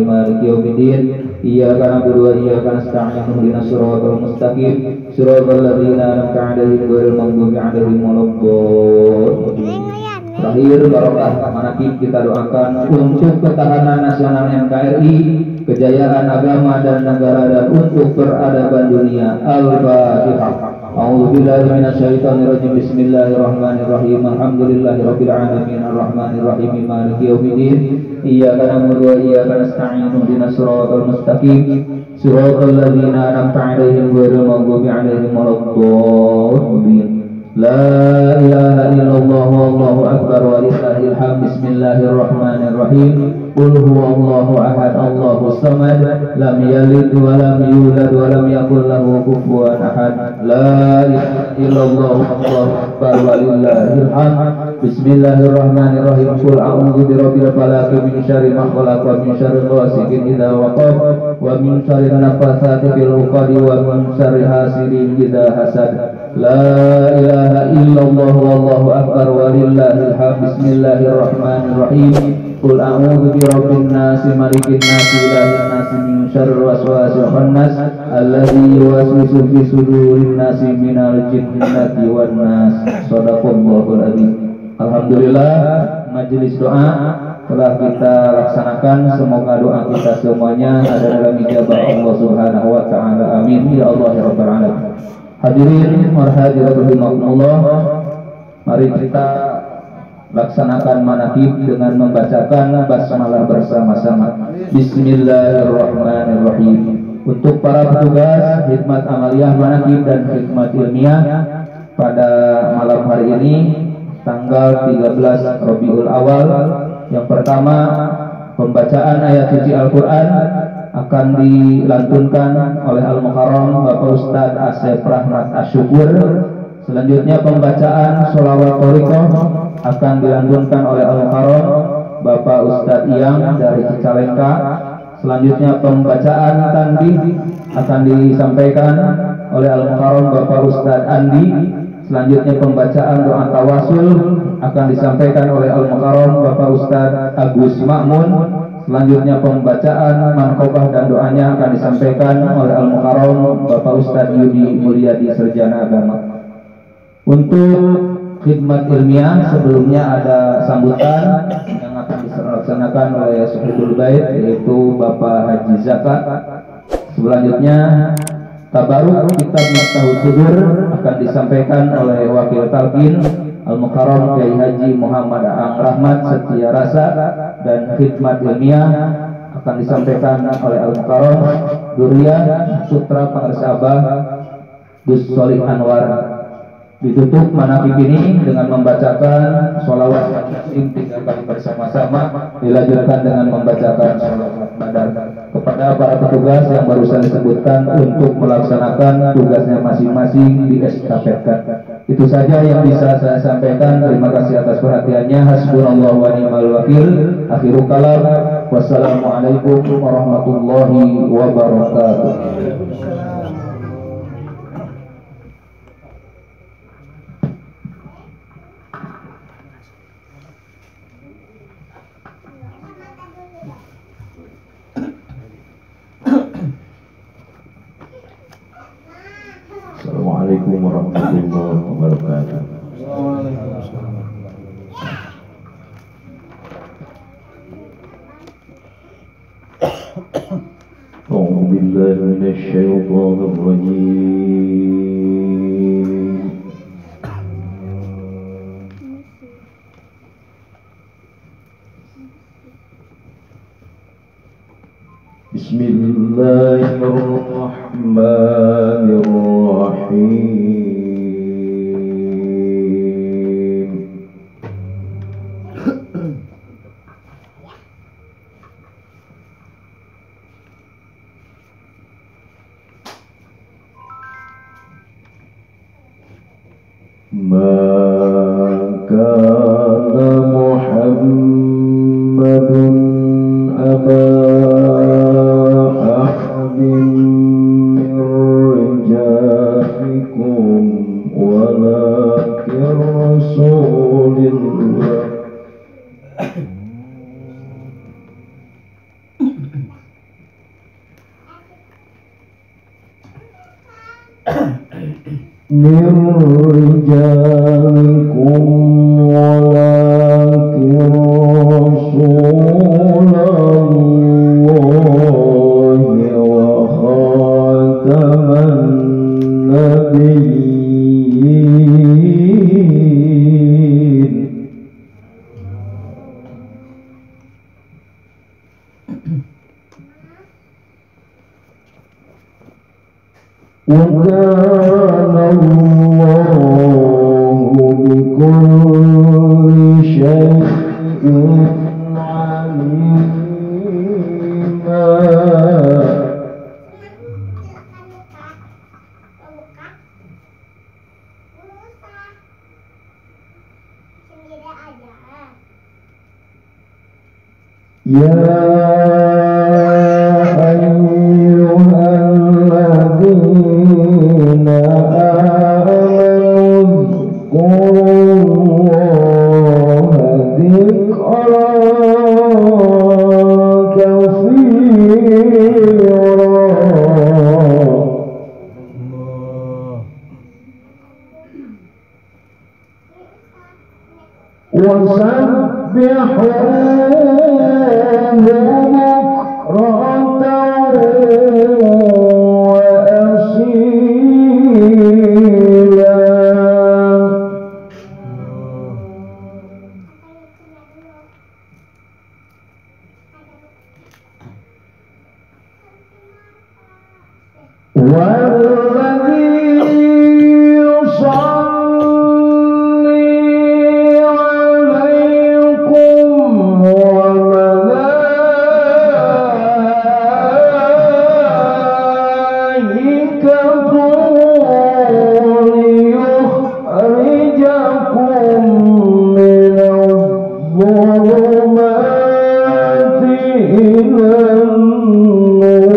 الرحيم مالك يوم الدين إياك نعبد وإياك نستعين اهدنا الصراط المستقيم صراط الذين أنعمت عليهم غير المغضوب عليهم ولا الضالين. Terakhir barokah manakib kita doakan untuk ketahanan nasional NKRI, kejayaan agama dan negara dan untuk peradaban dunia. Al-Fatihah. A'udzubillahi minasyaitonirrajim. Bismillahirrahmanirrahim. Alhamdulillahirabbil alamin arrahmanir rahim maliki yaumiddin. Iyyaka na'budu wa iyyaka nasta'in ihdinas siratal mustaqim siratal ladzina an'amta 'alaihim ghairil maghdubi 'alaihim waladdallin. La ilaha illallah wallahu akbar walillahil hamd. Bismillahirrahmanirrahim. Qul huwallahu ahad Allahus samad lam yalid wa lam yulad wa lam yakul lahu kufuwan ahad. La ilaha illallah wallahu akbar walillahil hamd. Bismillahirrahmanirrahim. Qul a'udzu birabbil falaq min syarri ma khalaq wa min syarri ghasiqin idza waqab wa min syarri nafatsati fil 'uqad wa min syarri hasidin idza hasad. La ilaha illallah wallahu akbar walillahil hamd. Bismillahirrahmanirrahim. Qul a'udzu birabbin nas malikin nas ilahin nas min syarril waswasil khannas alladzi yuwaswisu fi sudurin nas minal jinnati wan nas. Shadaqallahul adzim. Alhamdulillah, majelis doa telah kita laksanakan. Semoga doa kita semuanya ada dalam ijabah Allah Subhanahu wa taala. Amin ya Allah ya rabbal alamin. Hadirin marhadirat rahimakumullah, mari kita laksanakan manakib dengan membacakan basmalah bersama-sama. Bismillahirrahmanirrahim. Untuk para petugas khidmat amaliyah manakib dan khidmat ilmiah pada malam hari ini tanggal 13 Rabiul Awal, yang pertama pembacaan ayat suci Al-Quran akan dilantunkan oleh Al-Mukarram Bapak Ustadz Asep Rahmat Asyukur. Selanjutnya pembacaan sholawat thariqah akan dilantunkan oleh Al-Mukarram Bapak Ustadz Iyang dari Cicalengka. Selanjutnya pembacaan tanbih akan disampaikan oleh Al-Mukarram Bapak Ustadz Andi. Selanjutnya pembacaan doa tawasul akan disampaikan oleh Al-Mukarram Bapak Ustadz Agus Ma'mun. Selanjutnya pembacaan manqobah dan doanya akan disampaikan oleh Al-Mukarram Bapak Ustadz Yudi Mulyadi Sarjana Agama. Untuk khidmat ilmiah sebelumnya ada sambutan yang akan dilaksanakan oleh Sahibul Bait yaitu Bapak Haji Zakat. Selanjutnya tabaruk kitab Miftahus Sudur akan disampaikan oleh Wakil Talqin Al-Mukarram Kiai Haji Muhammad Aang Rahmat Setia Rasa, dan khidmat ilmiah akan disampaikan oleh Al-Mukarram Duriyah Putra Pangeres Abah Gus Solih Anwar. Ditutup manakib ini dengan membacakan sholawat Yasin 3 kali bersama-sama, dilanjutkan dengan membacakan sholawat badar. Kepada para petugas yang barusan disebutkan untuk melaksanakan tugasnya masing-masing diestafetkan. Itu saja yang bisa saya sampaikan. Terima kasih atas perhatiannya. Hasbunallahu wa ni'mal wakil. Akhirul kalam. Wassalamualaikum warahmatullahi wabarakatuh. Assalamualaikum warahmatullahi wabarakatuh. A'udzu billahi minasy syaithanir rajim. Bismillahirrahmanirrahim. Maka Muhammadun aba ahadin min rijalikum walakin rasulillah من رجالكم ولكن رسول الله وخاتم النبيين وكان الله بكل شيء عليما. يا أيها الذين آمنوا اذكروا الله ذكرا كثيرا وسبحوه بكرة وأصيلا. والذي يصلي عليكم وملائكته ليخرجكم من الظلمات إلى النور.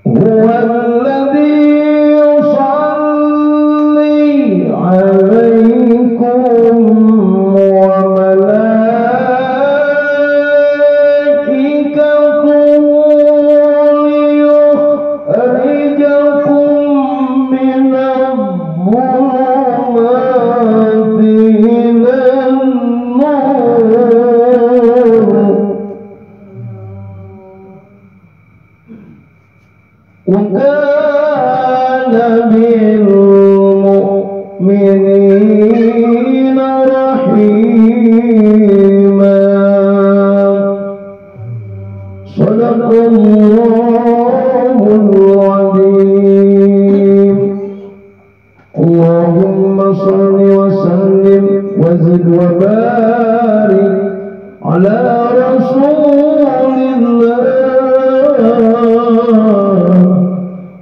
هو الذي يصلي عليكم وملائكته ليخرجكم من الظلمات إلى النور. وكان بالمؤمنين رحيما. صدق الله العظيم. اللهم صل وسلم وزد وبارك على رسول الله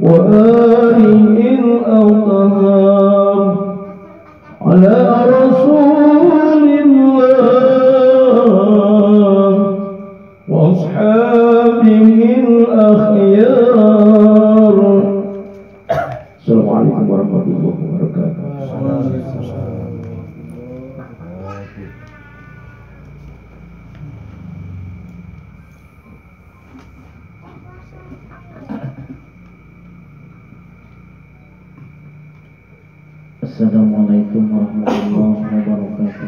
وآله الأطهار على رسول الله وأصحابه الأخيار. السلام عليكم ورحمة الله وبركاته. Assalamualaikum warahmatullahi wabarakatuh.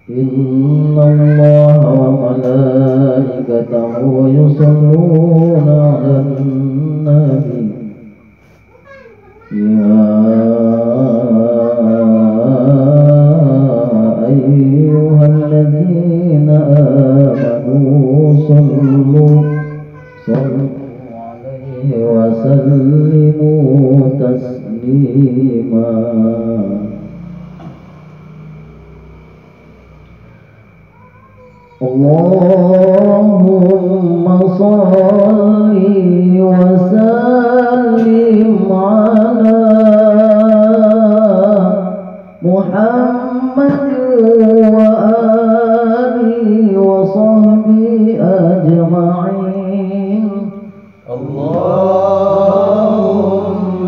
Inna Allaha wa malaikatahu yusalluna 'alan nabi. Ya ayyuhalladzina amanu sallu وسلموا تسليما. اللهم صل وسلم على محمد وآله وصحبه أجمعين. اللهم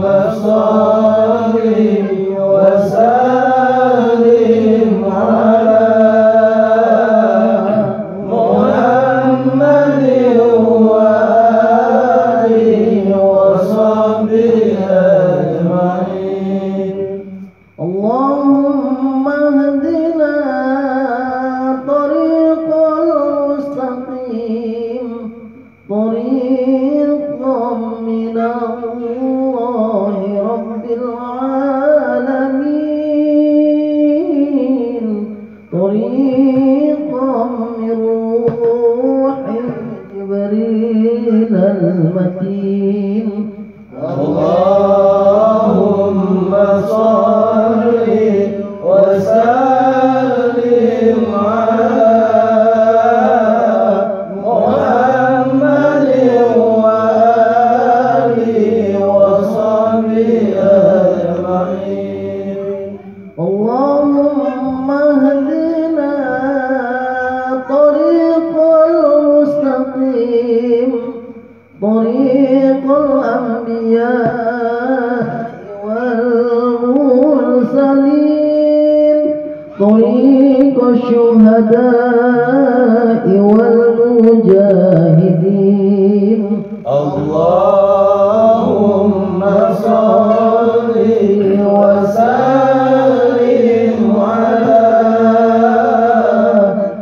الأنبياء والمرسلين طريق الشهداء والمجاهدين اللهم صل وسلم على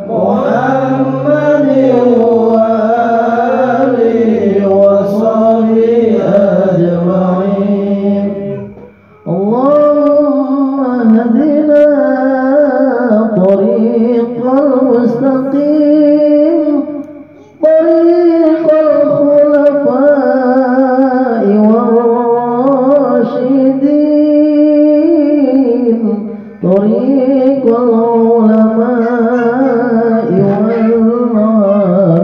محمد وآله وصحبه أجمعين اللهم اهدنا طريق المستقيم طريق الخلفاء والراشدين طريق العلماء والعاملين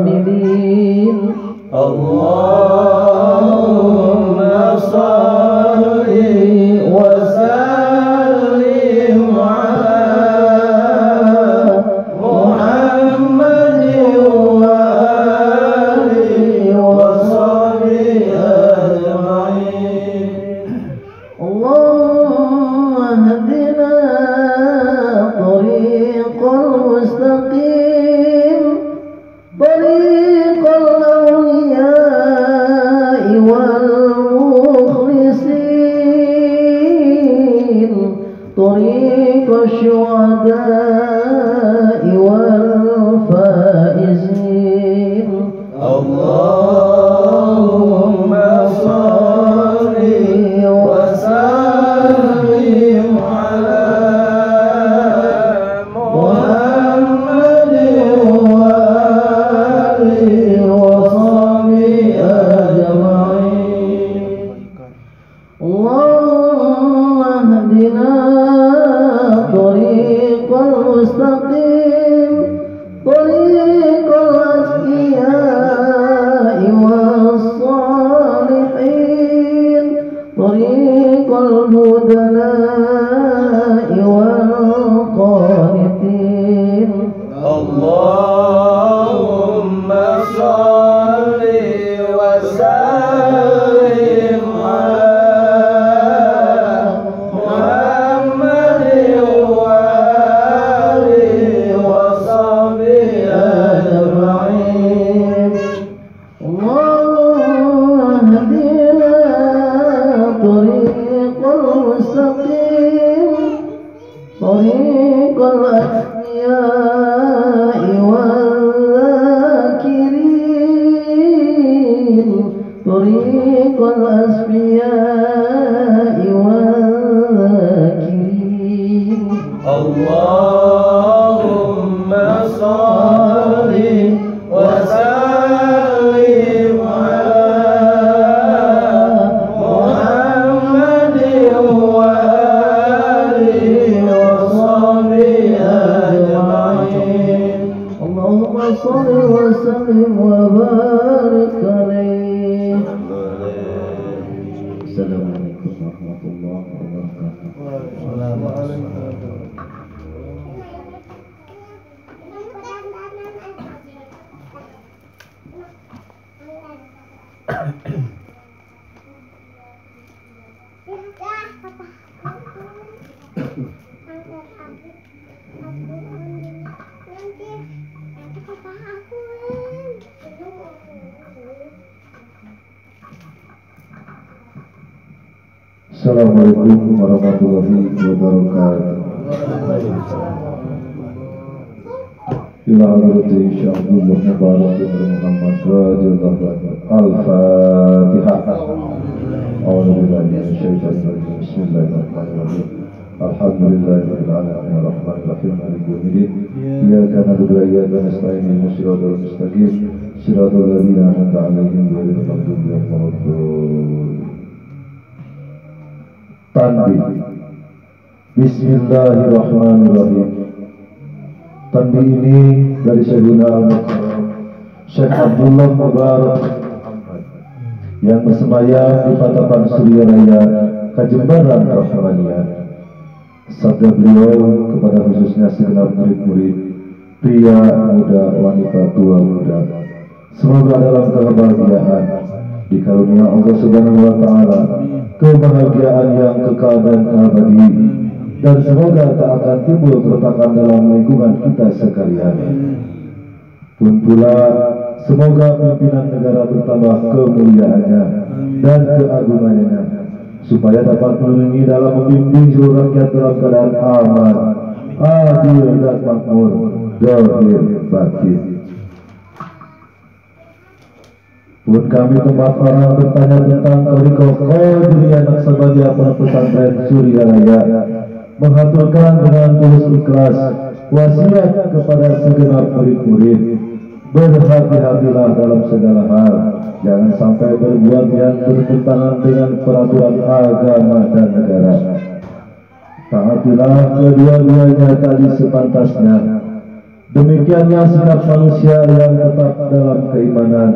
اللهم صل وسلم على محمد وآله وصحبه أجمعين اللهم اهدنا طريق المستقيم طريق الأولياء والمخلصين طريق الشهداء والفائزين اللهم صل وسلم على محمد وآله وصحبه أجمعين اللهم اهدنا طريق المستقيم طريق الأتقياء والصالحين طريق البدلاء والقانتين اللهم صل وسلم على محمد وآله وصحبه أجمعين اللهم اهدنا طريق المستقيم طريق الأنبياء والذاكرين طريق الأسفياء والذاكرين اللهم صل وسلم على محمد وآله وصحبه أجمعين اللهم صل وسلم وبارك عليه السلام عليكم ورحمة الله وبركاته Assalamualaikum warahmatullahi wabarakatuh. Ila hadrati Syaikhullah Mubarak bin Muhammad radhiyallahu anhu. Al-Fatihah. A'udzubillahi minasyaitonir rajim. Bismillahirrahmanirrahim. Alhamdulillahirabbil alamin arrahmanir rahim maliki yaumiddin. Iyyaka na'budu wa iyyaka nasta'in ihdinas siratal mustaqim siratal ladzina an'amta 'alaihim ghairil maghdubi 'alaihim waladdallin. Tanbih. Bismillahirrahmanirrahim. Tanbih ini dari Syekhuna Al-Mukarram Syekh Abdullah Mubarak yang bersemayam di Patapan Surya Raya Kajembaran Rahmaniyah. Sabda beliau kepada khususnya segenap murid-murid, pria, muda, wanita, tua, muda, semoga dalam kebahagiaan Dikarunia Allah Subhanahu wa Ta'ala kebahagiaan yang kekal dan abadi, dan semoga tak akan timbul keretakan dalam lingkungan kita sekalian. Pun pula semoga pimpinan negara bertambah kemuliaannya dan keagungannya, supaya dapat melindungi dalam membimbing seluruh rakyat dalam keadaan aman, adil dan makmur, zahir batin. Pun kami tempat orang bertanya tentang Thariqah Qadiriyah Naqsabandiyah Pondok Pesantren Surya Raya, menghaturkan dengan tulus ikhlas wasiat kepada segenap murid-murid, berhati-hatilah dalam segala hal, jangan sampai berbuat yang bertentangan dengan peraturan agama dan negara. Taatilah kedua-duanya tadi sepantasnya. Demikianlah sikap manusia yang tetap dalam keimanan.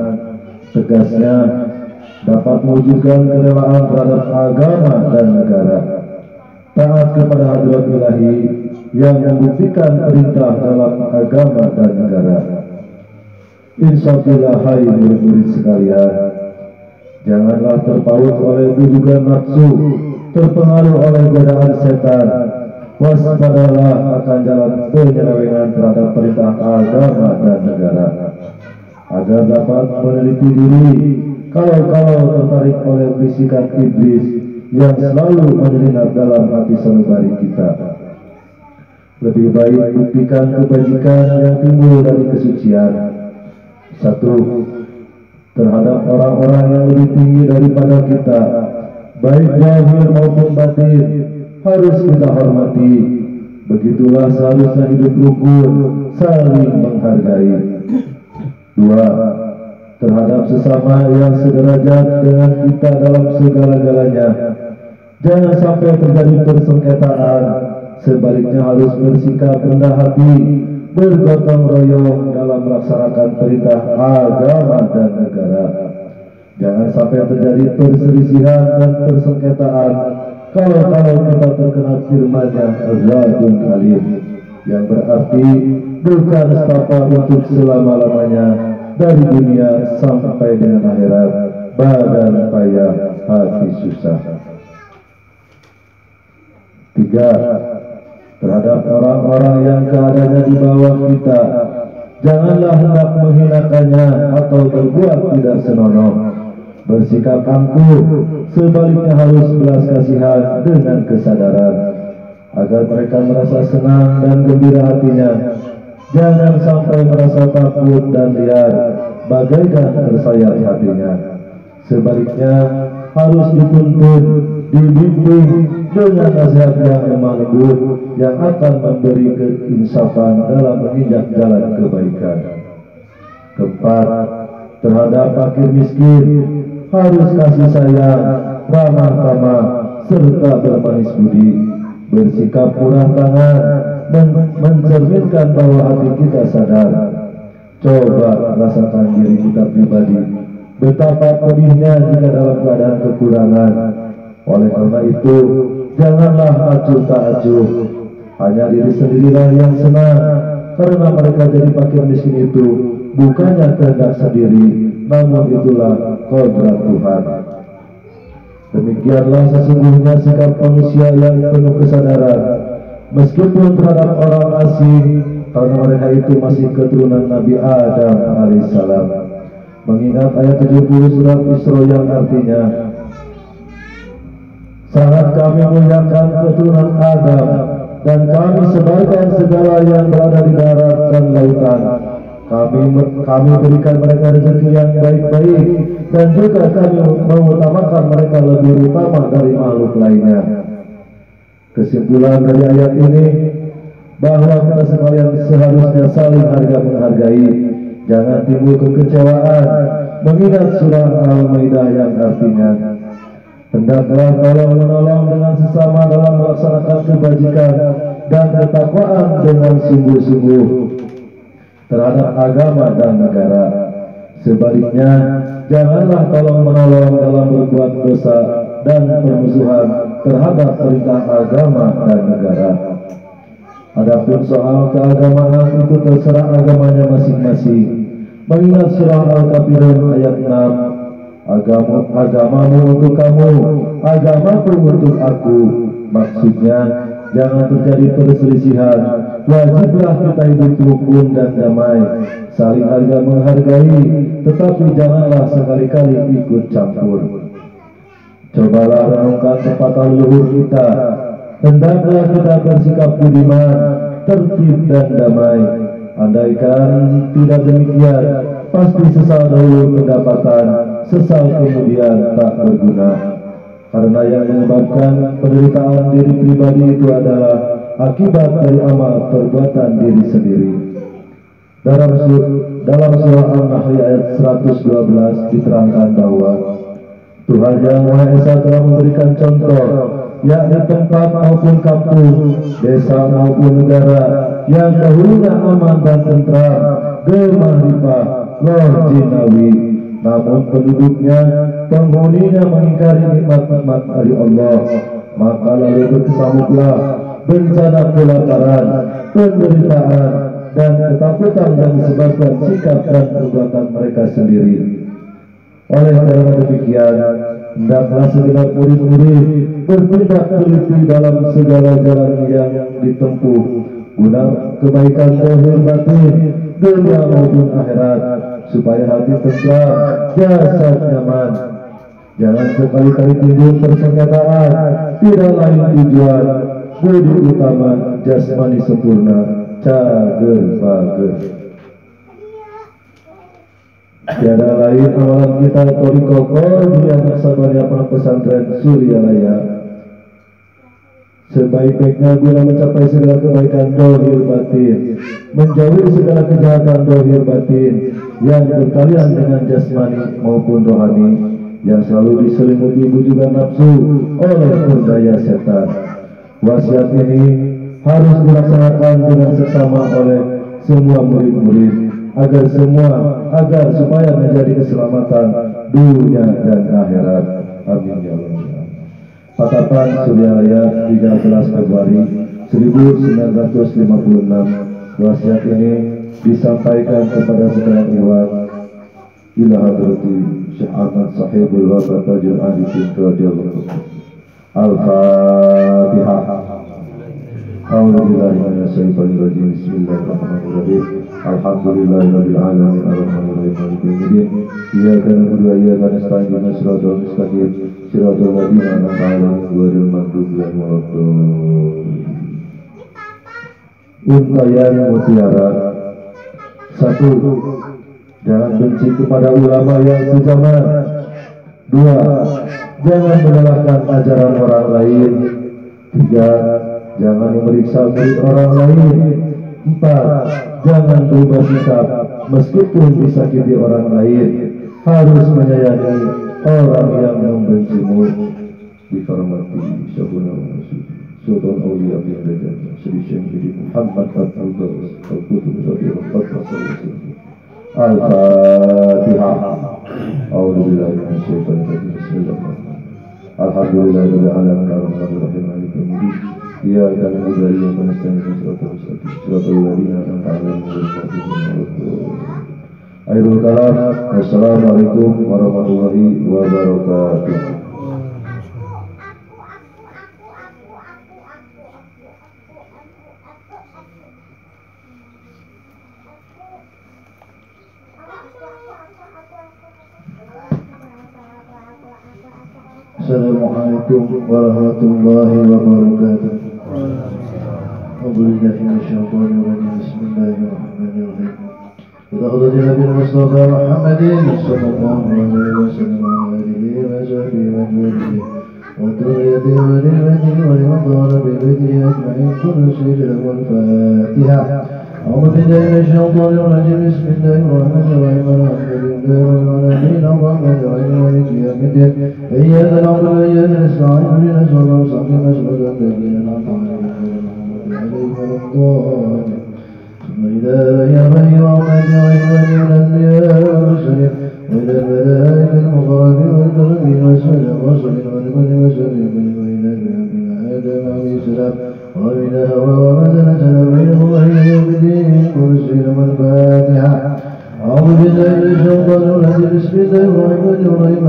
Tegasnya dapat mewujudkan kerelaan terhadap agama dan negara. Taat kepada hadrat ilahi yang membuktikan perintah dalam agama dan negara. Insyaallah, hai murid-murid sekalian, janganlah terpaut oleh tujuan nafsu, terpengaruh oleh godaan setan. Waspadalah akan jalan penyelewengan terhadap perintah agama dan negara, agar dapat meneliti diri kalau tertarik oleh bisikan iblis yang selalu menyelinap dalam hati sanubari kita. Lebih baik buktikan kebajikan yang timbul dari kesucian. Satu, terhadap orang-orang yang lebih tinggi daripada kita, baik zahir maupun batin, harus kita hormati. Begitulah seharusnya hidup rukun, saling menghargai. Dua, terhadap sesama yang sederajat dengan kita dalam segala-galanya, jangan sampai terjadi persengketaan. Sebaliknya harus bersikap rendah hati, bergotong royong dalam melaksanakan perintah agama dan negara. Jangan sampai terjadi perselisihan dan persengketaan kalau kita terkena firman-Nya Azabun Alim, yang berarti bukan nestapa untuk selama-lamanya dari dunia sampai dengan akhirat, badan payah hati susah. Tiga, terhadap orang-orang yang keadaannya di bawah kita, janganlah hendak menghinakannya atau berbuat tidak senonoh. Bersikap angkuh, sebaliknya harus belas kasihan dengan kesadaran, agar mereka merasa senang dan gembira hatinya. Jangan sampai merasa takut dan liar, bagaikan tersayat hatinya. Sebaliknya harus dituntun, dibimbing dengan nasihat yang lemah lembut, yang akan memberi keinsafan dalam menginjak jalan kebaikan. Keempat, terhadap fakir miskin harus kasih sayang, ramah tamah, serta bermanis budi. Bersikap murah tangan, mencerminkan bahwa hati kita sadar. Coba rasakan diri kita pribadi, betapa pedihnya jika dalam keadaan kekurangan. Oleh karena itu, janganlah acuh tak acuh. Hanya diri sendirilah yang senang, karena mereka jadi fakir miskin itu bukannya kehendak sendiri, namun itulah kodrat Tuhan. Demikianlah sesungguhnya sikap manusia yang penuh kesadaran, meskipun terhadap orang asing, karena mereka itu masih keturunan Nabi Adam alaihissalam. Mengingat ayat 70 surat Isra yang artinya, sangat kami muliakan keturunan Adam, dan kami sebarkan segala yang berada di darat dan lautan. Kami berikan mereka rezeki yang baik-baik, dan juga kami mengutamakan mereka lebih utama dari makhluk lainnya. Kesimpulan dari ayat ini, bahwa kita sekalian seharusnya saling harga menghargai, jangan timbul kekecewaan. Mengingat surah Al-Maidah yang artinya, hendaklah tolong menolong dengan sesama dalam melaksanakan kebajikan dan ketakwaan dengan sungguh-sungguh terhadap agama dan negara. Sebaliknya, janganlah tolong menolong dalam berbuat dosa dan permusuhan terhadap perintah agama dan negara. Adapun soal keagamaan itu terserah agamanya masing-masing. Mengingat surah Al-Kafirun ayat 6, agamamu untuk kamu, agamaku untuk aku. Maksudnya jangan terjadi perselisihan. Wajiblah kita hidup rukun dan damai, saling harga menghargai, tetapi janganlah sekali-kali ikut campur. Cobalah renungkan pepatah leluhur kita, hendaklah kita bersikap budiman, tertib dan damai. Andaikan tidak demikian, pasti sesal dahulu pendapatan, sesal kemudian tak berguna. Karena yang menyebabkan penderitaan diri pribadi itu adalah akibat dari amal perbuatan diri sendiri. Dalam surah An-Nahl ayat 112 diterangkan bahwa Tuhan Yang Maha Esa telah memberikan contoh, yakni tempat maupun kampung, desa maupun negara yang dahulunya aman dan tentram, gemah-ripah, loh jinawi, namun penduduknya, penghuninya mengingkari nikmat-nikmat dari Allah, maka lalu berkesamuklah bencana kelaparan, penderitaan, dan ketakutan yang disebabkan sikap dan perbuatan mereka sendiri. Oleh karena demikian, hendaklah segenap murid-murid bertindak teliti dalam segala jalan yang ditempuh guna kebaikan zahir batin, dunia maupun akhirat, supaya hati tentram, jasad nyaman. Jangan sekali-kali timbul persengketaan, tidak lain tujuan, budi utama jasmani sempurna, cager bager. Tiada lain amalan kita tori kokoh di anak sabarnya Pondok Pesantren Suryalaya. Sebaik-baiknya guna mencapai segala kebaikan dohir batin, menjauhi segala kejahatan dohir batin yang berkalian dengan jasmani maupun rohani, yang selalu diselimuti bujukan nafsu oleh berdaya setan. Wasiat ini harus dilaksanakan dengan seksama oleh semua murid-murid, agar supaya menjadi keselamatan dunia dan akhirat. Amin ya Allah. Patapan Suryalaya 13 Februari 1956. Wasiat ini disampaikan kepada sekalian ikhwan ila hadrati Syekh Ahmad Sahibul Wafat Tajul Adifin radhiyallahu anhu. Al-Fatihah. A'udzubillahi minasyaitonir rajim. Bismillahirrahmanirrahim. Alhamdulillahirabbil alamin arrahmanirrahim maliki yaumiddin. Iyyaka na'budu wa iyyaka nasta'in ihdinas siratal mustaqim siratal ladzina an'amta 'alaihim ghairil maghdubi 'alaihim waladdallin. Untayan mutiara. 1. Jangan benci kepada ulama yang sejaman. 2. Jangan menyalahkan ajaran orang lain. 3. Jangan memeriksa murid orang lain. 4. Jangan berubah sikap meskipun disakiti orang lain. Harus menyayangi orang yang membencimu. Dihormati Syahuna Sultan Aulia bin Raja Sri Syekh Muhammad Abdul Al-Fatihah. A'udzubillahi minasyaitonir rajim. Bismillahirrahmanirrahim. Alhamdulillahirabbil alamin arrahmanirrahim maliki yaumiddin. Iyyaka na'budu wa iyyaka nasta'in siratal ladzina an'amta 'alaihim ghairil maghdubi 'alaihim. Akhirul kalam. Wassalamualaikum warahmatullahi wabarakatuh. Assalamualaikum warahmatullahi wabarakatuh. Alhamdulillah minasyaitonir rajim. Bismillahirrahmanirrahim. Ila hadratin Nabi Mustafa Muhammadin sallallahu alaihi wasallam wa alihi wa sahbihi wa alihi wa dhurriyyatihi wa rimatihi wa liman qala bi baitihi ajma'in kullu shay'in wal Fatihah. أعوذ بالله من الشيطان الرجيم. بسم الله الرحمن الرحيم. الحمد لله رب العالمين الرحمن الرحيم مالك يوم الدين إياك نعبد وإياك نستعين اهدنا الصراط المستقيم صراط الذين أنعمت عليهم غير المغضوب عليهم ولا الضالين. يا بني وأمتي وإخواني والأنبياء والمرسلين وإلى الملائكة المقربين والكرمين والسلام والصلين والكل وسلم وإلى ابن آدم عليه السلام ومن هوى ومدن سلام بينه وبين يوم الدين ورسول الفاتحة. أعوذ بالله من الشيطان الرجيم. بسم الله الرحمن الرحيم.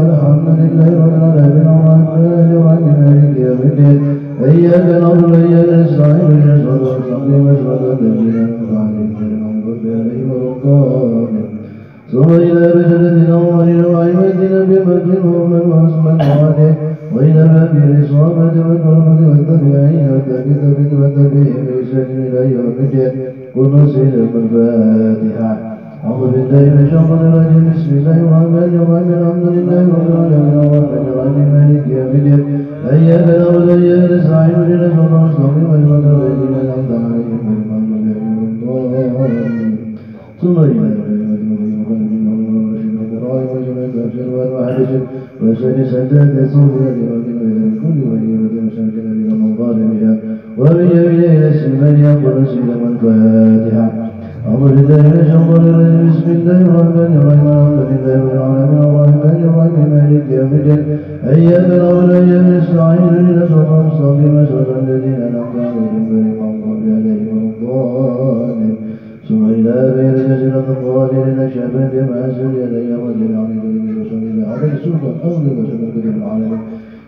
الباب بالإصابة والكرمة والتبعية والتبث والتبيه بإحسان إلى يوم الدين. قل نسيل الفاتحة. أعوذ بالله من الشيطان الرجيم. بسم الله الرحمن الرحيم. الحمد لله رب العالمين الرحمن الرحيم مالك يوم الدين. إياك نعبد وإياك نستعين اهدنا الصراط المستقيم صراط الذين أنعمت عليهم غير المغضوب عليهم ولا الضالين. ثم إلى وسن سداد صوفيا لرجل إلى كل وليمة مساكن إلى مظالمها ومن يمين إلى السلمان يقول سلم الفاتحة. أعوذ بالله من الشيطان الرجيم. بسم الله الرحمن الرحيم. الحمد لله رب العالمين الرحمن الرحيم مالك يوم الدين. إياك نعبد وإياك نستعين اهدنا الصراط المستقيم صراط الذين أنعمت عليهم غير المغضوب عليهم ولا الضالين. ثم إلى غير جزيرة الظالمين شابت ما أسر يدي رجل عن ذلك رسول الله عليه السلطان أولى وسلم كريم العالمين.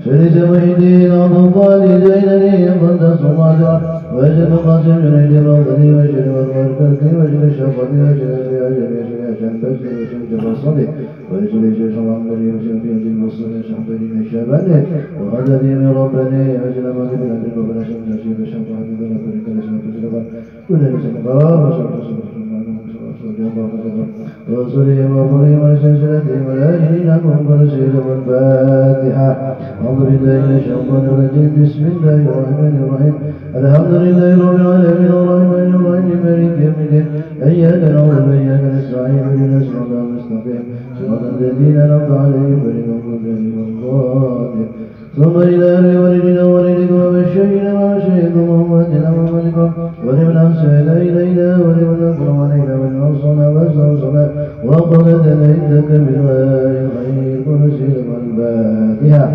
شريك وحيدين أطفال زينني قد صمادا وجد قاسم جنيد الرضي وجد والوركرك وجد الشفط وجد في عجل وجد شنفس وجد الصدق وجد شيش العمل وجد في عجل المصر شنفين الشبان وهذا دي من ربني وجد مغرب العجل ربنا شمس نشيد الشنفان ذلك ذلك لسنة الزربان كل لسنة قرار وشرط وصلهم وفرهم وسلسلتهم والآجلين هم ورسيل والفاتحة. أعوذ بالله من الشيطان الرجيم. بسم الله الرحمن الرحيم. الحمد لله رب العالمين الرحمن الرحيم مالك يوم الدين. إياك نعبد وإياك نستعين اهدنا الصراط المستقيم صراط الذين أنعمت عليهم غير المغضوب عليهم ولا الضالين. ثم إلى أهل والدنا ووالدكم وبشرنا وبشركم وأمواتنا وأمواتكم ولمن أحسن إلينا ولمن أكرم علينا ولمن أوصانا واستوصنا وقضت عندك بالغير الخير ونسير الفاتحة.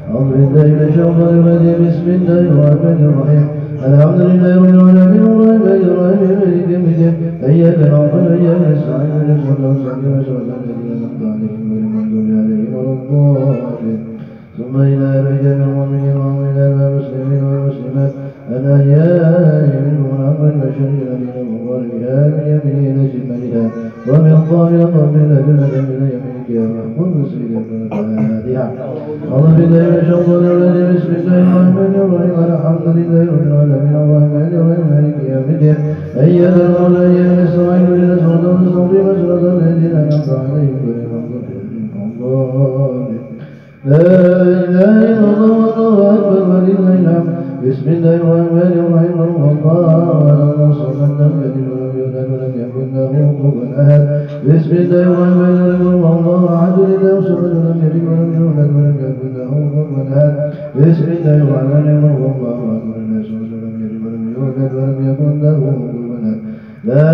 أعوذ بالله من الشيطان الرجيم. بسم الله الرحمن الرحيم. الحمد لله رب العالمين الرحمن الرحيم مالك يوم الدين. إياك نعبد وإياك نستعين اهدنا الصراط المستقيم صراط الذين أنعمت عليهم غير المغضوب عليهم ولا الضالين. ثم إلى رجال المؤمنين والمؤمنات والمسلمين والمسلمات الأحياء منهم والأموات والشهيد الذين مضاربها من يمينه إلى شمالها ومن ظاهر قبل جنة من يمينك يا محمود سيد الفاتحة. أعوذ بالله من الشيطان الرجيم. بسم الله الرحمن الرحيم. الحمد لله رب العالمين الرحمن الرحيم مالك يوم الدين. إياك نعبد وإياك نستعين اهدنا الصراط المستقيم صراط الذين أنعمت عليهم غير المغضوب عليهم ولا الضالين. لا إله إلا الله والله أكبر ولله الحمد. بسم الله الرحمن الرحيم. الله صمد لم يلد ولم يولد ولم يكن له كفوا أحد. بسم الله الرحمن الرحيم. الله أحد لله صمد لم يلد ولم يولد ولم يكن له كفوا أحد. بسم الله الرحمن الرحيم. الله أكبر لله صمد لم يلد ولم يولد ولم يكن له كفوا أحد. لا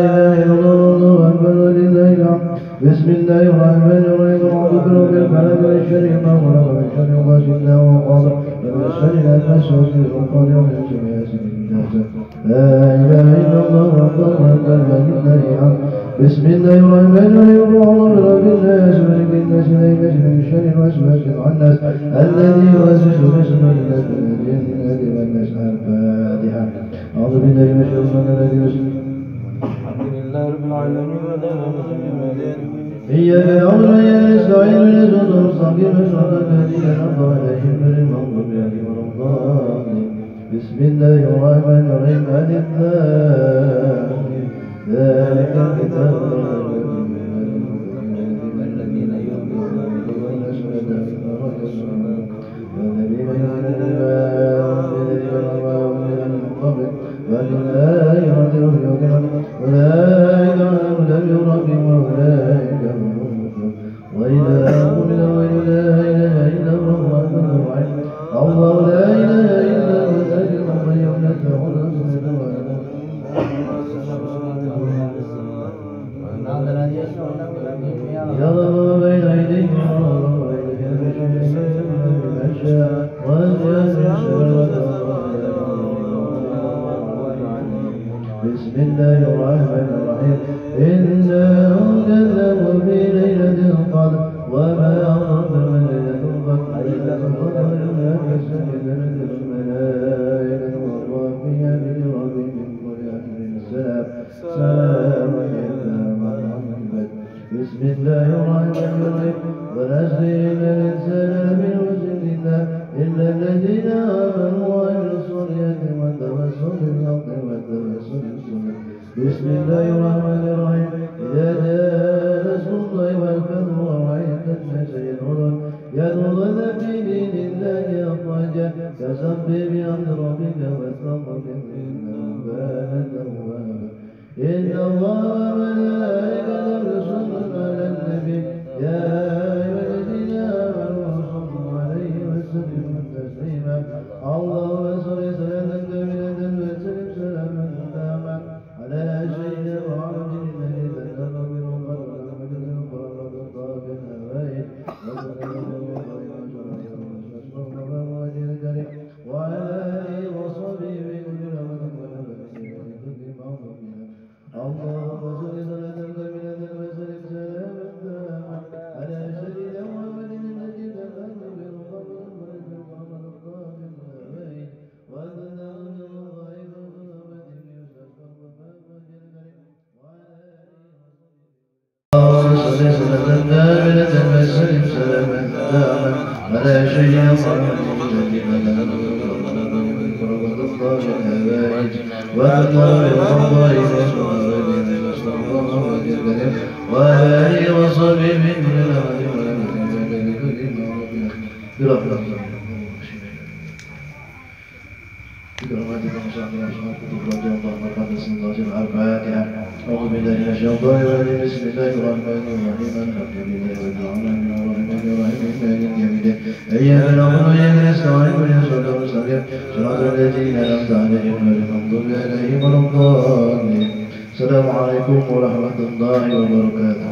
إله إلا الله والله أكبر ولله الحمد. بسم الله الرحمن الرحيم. أعوذ برب الفلق من شر ما خلق من شر غاسق وقبر ومن شر النفاثات في العقد ومن شر حاسد إذا حسد. لا إله إلا الله والله أكبر ولله الحمد. بسم الله الرحمن الرحيم. أعوذ برب الناس ملك الناس إله الناس من شر الوسواس الخناس الذي يوسوس في صدور الناس من الجنة والناس. الفاتحة. أعوذ بالله من الشيطان الرجيم. الحمد لله رب العالمين إياك نعبد وإياك نستعين اهدنا الصراط المستقيم صراط الذين أنعمت عليهم غير المغضوب عليهم ولا الضالين. بسم الله الرحمن الرحيم. ألف ذلك الكتاب الذين يؤمنون والذين والآخرة هم يوقنون أولئك على هدى من ربهم وأولئك هم المفلحون. وإلهكم إله لا إله إلا هو الرحمن الرحيم. الله لا إله إلا هو الحي القيوم لا تأخذه سنة ولا نوم يعلم ما بين أيديهم وما بين أيديهم من شاء بسم الله الرحمن الرحيم. إنه كذبوا في ليلة القدر وما أضر من ليلة القدر ليلة القدر يوم يستجد الملائكة والروح فيها بإذن ربهم من كل أمر سلام سلام بسم الله الرحمن الرحيم. ونسل إن الإنسان لفي خسر الذين آمنوا وعملوا الصالحات والتوسل بالحق والتوسل بالصبر. بسم الله الرحمن الرحيم. إذا جاء نصر الله والفتح ورأيت الناس يدخلون في دين الله أفواجا فسبح بحمد ربك واستغفره إنه كان توابا. إن الله وملائكته يصلون على النبي يا أيها الذين آمنوا صلوا عليه وسلموا تسليما. اللهم صل صلاة كاملة وسلم سلاما تاما على سيدنا محمد الذي تنزل منه قدر المجد القرآن الطاهر الهوائي وعلى آله وصحبه بكل رمضان اللهم صل صلاة كاملة وسلم سلاما تاما على سيدنا محمد الذي تنزل منه قدر المجد القرآن الطاهر الهوائي صل صلاة كاملة وسلم سلاما تاما على سيدنا محمد الذي وعلى آله وصحبه من برحمتك وشعبنا أشهد كتب رجاء الله مقدس الله الفاتحة. أعوذ بالله من الشيطان الرجيم. بسم الله الرحمن الرحيم. الحمد لله رب العالمين الرحمن الرحيم مالك يوم الدين إياك نعبد وإياك نستعين اهدنا الصراط المستقيم صراط الذين أنعمت عليهم غير المغضوب عليهم ولا الضالين. السلام عليكم ورحمة الله وبركاته.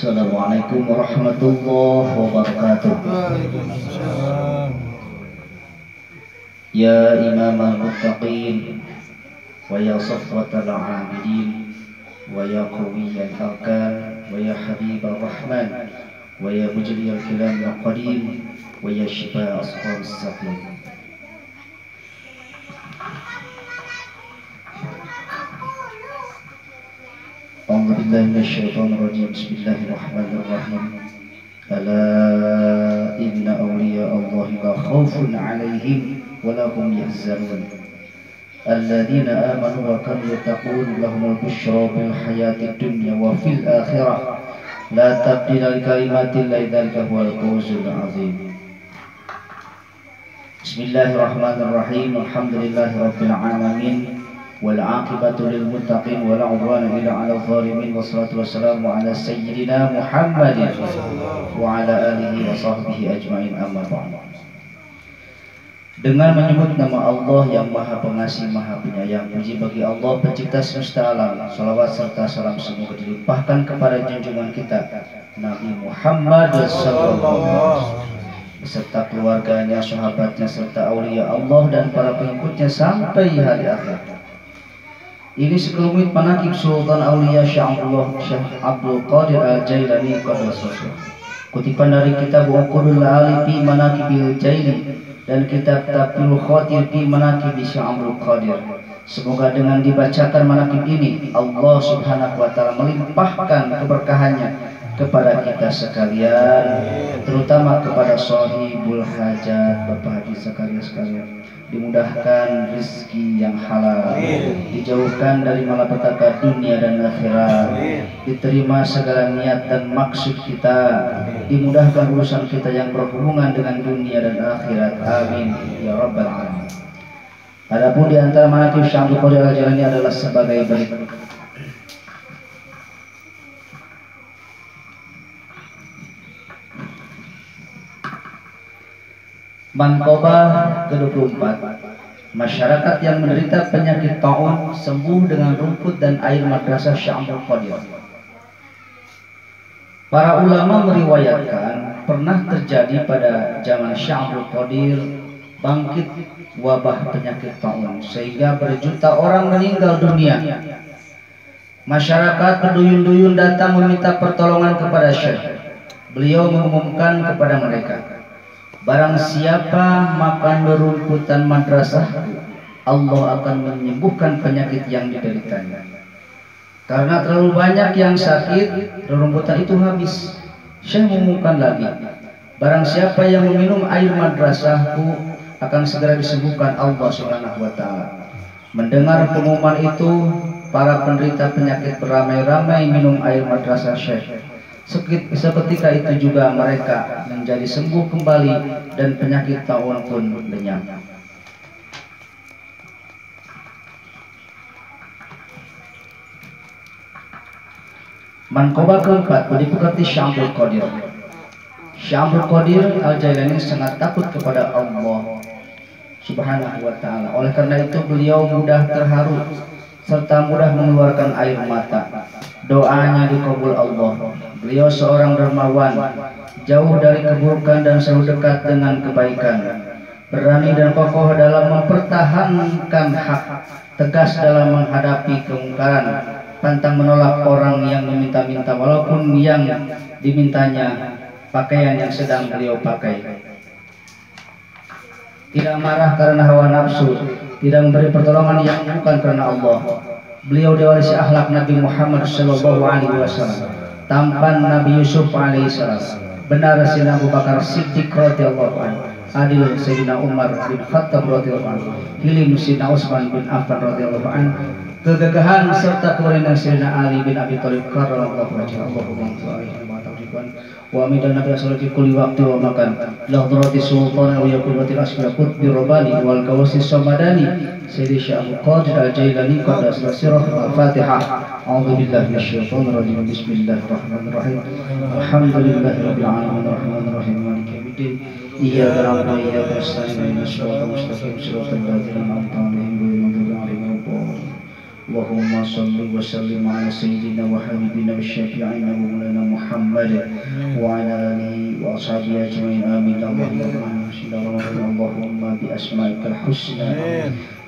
Assalamualaikum warahmatullahi wabarakatuh. Ya imam al-muttaqin wa ya safwatal abidin wa ya qawiyal arkan wa ya habib ar-rahman wa ya mujri al-kilam al-qadim wa ya shifa asqam as-saqim. أعوذ بالله من الشيطان الرجيم. بسم الله الرحمن الرحيم. ألا إن أولياء الله لا خوف عليهم ولا هم يحزنون الذين آمنوا وكانوا يتقون لهم البشرى في الحياة الدنيا وفي الآخرة لا تبديل لكلمات الله ذلك هو الفوز العظيم. بسم الله الرحمن الرحيم. الحمد لله رب العالمين والعاقبة للمتقين ولا عدوان إلا على الظالمين والصلاة والسلام على سيدنا محمد وعلى آله وصحبه أجمعين أما بعد. Dengan menyebut nama Allah yang Maha Pengasih Maha Penyayang, puji bagi Allah pencipta semesta alam. Salawat serta salam semoga dilimpahkan kepada junjungan kita Nabi Muhammad SAW beserta keluarganya, sahabatnya serta aulia Allah dan para pengikutnya sampai hari akhir. Ini sekelumit manaqib Sultan Aulia Syekh Abdul Qadir Al-Jailani Qaddasallahu. Kutipan dari kitab Uqudul Ali fi Manaqibil Jaili dan kitab Tabul Khatir fi Manaqib Syekh Abdul Qadir. Semoga dengan dibacakan manaqib ini Allah Subhanahu wa taala melimpahkan keberkahannya kepada kita sekalian, terutama kepada sahibul hajat, Bapak Haji sekalian, dimudahkan rezeki yang halal, dijauhkan dari malapetaka dunia dan akhirat, diterima segala niat dan maksud kita, dimudahkan urusan kita yang berhubungan dengan dunia dan akhirat. Amin ya rabbal alamin. Adapun di antara manaqib Syekh Abdul Qadir Al-Jailani adalah sebagai berikut. Manqabah ke-24. Masyarakat yang menderita penyakit taun sembuh dengan rumput dan air madrasah Syekh Abdul Qadir. Para ulama meriwayatkan pernah terjadi pada zaman Syekh Abdul Qadir bangkit wabah penyakit taun sehingga berjuta orang meninggal dunia. Masyarakat berduyun-duyun datang meminta pertolongan kepada Syekh. Beliau mengumumkan kepada mereka, barang siapa makan rerumputan madrasah, Allah akan menyembuhkan penyakit yang dideritanya. Karena terlalu banyak yang sakit, rerumputan itu habis. Syekh mengumumkan lagi, barang siapa yang meminum air madrasahku akan segera disembuhkan Allah Subhanahu wa taala. Mendengar pengumuman itu, para penderita penyakit beramai-ramai minum air madrasah Syekh. Seketika itu juga mereka menjadi sembuh kembali dan penyakit taun pun lenyap. Manqabah keempat diberkati Syekh Abdul Qadir. Syekh Abdul Qadir Al-Jailani sangat takut kepada Allah Subhanahu wa taala. Oleh karena itu beliau mudah terharu serta mudah mengeluarkan air mata. Doanya dikabul Allah. Beliau seorang dermawan, jauh dari keburukan dan selalu dekat dengan kebaikan. Berani dan kokoh dalam mempertahankan hak, tegas dalam menghadapi kemungkaran, pantang menolak orang yang meminta-minta walaupun yang dimintanya pakaian yang sedang beliau pakai. Tidak marah karena hawa nafsu, tidak memberi pertolongan yang bukan karena Allah. Beliau diwarisi akhlak Nabi Muhammad SAW, tampan Nabi Yusuf alaihissalam, benar Sayyidina Abu Bakar Siddiq radhiyallahu anhu, adil Sayyidina Umar bin Khattab radhiyallahu anhu, hilim Sayyidina Utsman bin Affan radhiyallahu anhu, kegagahan serta kemuliaan Sayyidina Ali bin Abi Thalib karramallahu wajhahu. Allahumma shalli ala wa amidan nabi sallallahu fi kulli waqti wa makan la hadrati sultan wa yaqubatil asbiqut bi rabani wal kawasis samadani sayyidi Syekh Abdul Qadir Al-Jailani qadas sirah al-Fatihah. A'udzu billahi minasyaitonir rajim. Bismillahirrahmanirrahim. Alhamdulillahirabbil alamin arrahmanir rahim maliki yaumiddin. Iyyaka na'budu wa iyyaka nasta'in ihdinas siratal mustaqim siratal ladzina an'amta 'alaihim ghairil maghdubi 'alaihim waladdallin. Allahumma salli wa sallim ala sayyidina wa habibina wa syafi'ina wa maulana Muhammad wa ala alihi wa ashabihi ajma'in amin. Allahumma bi asma'ikal husna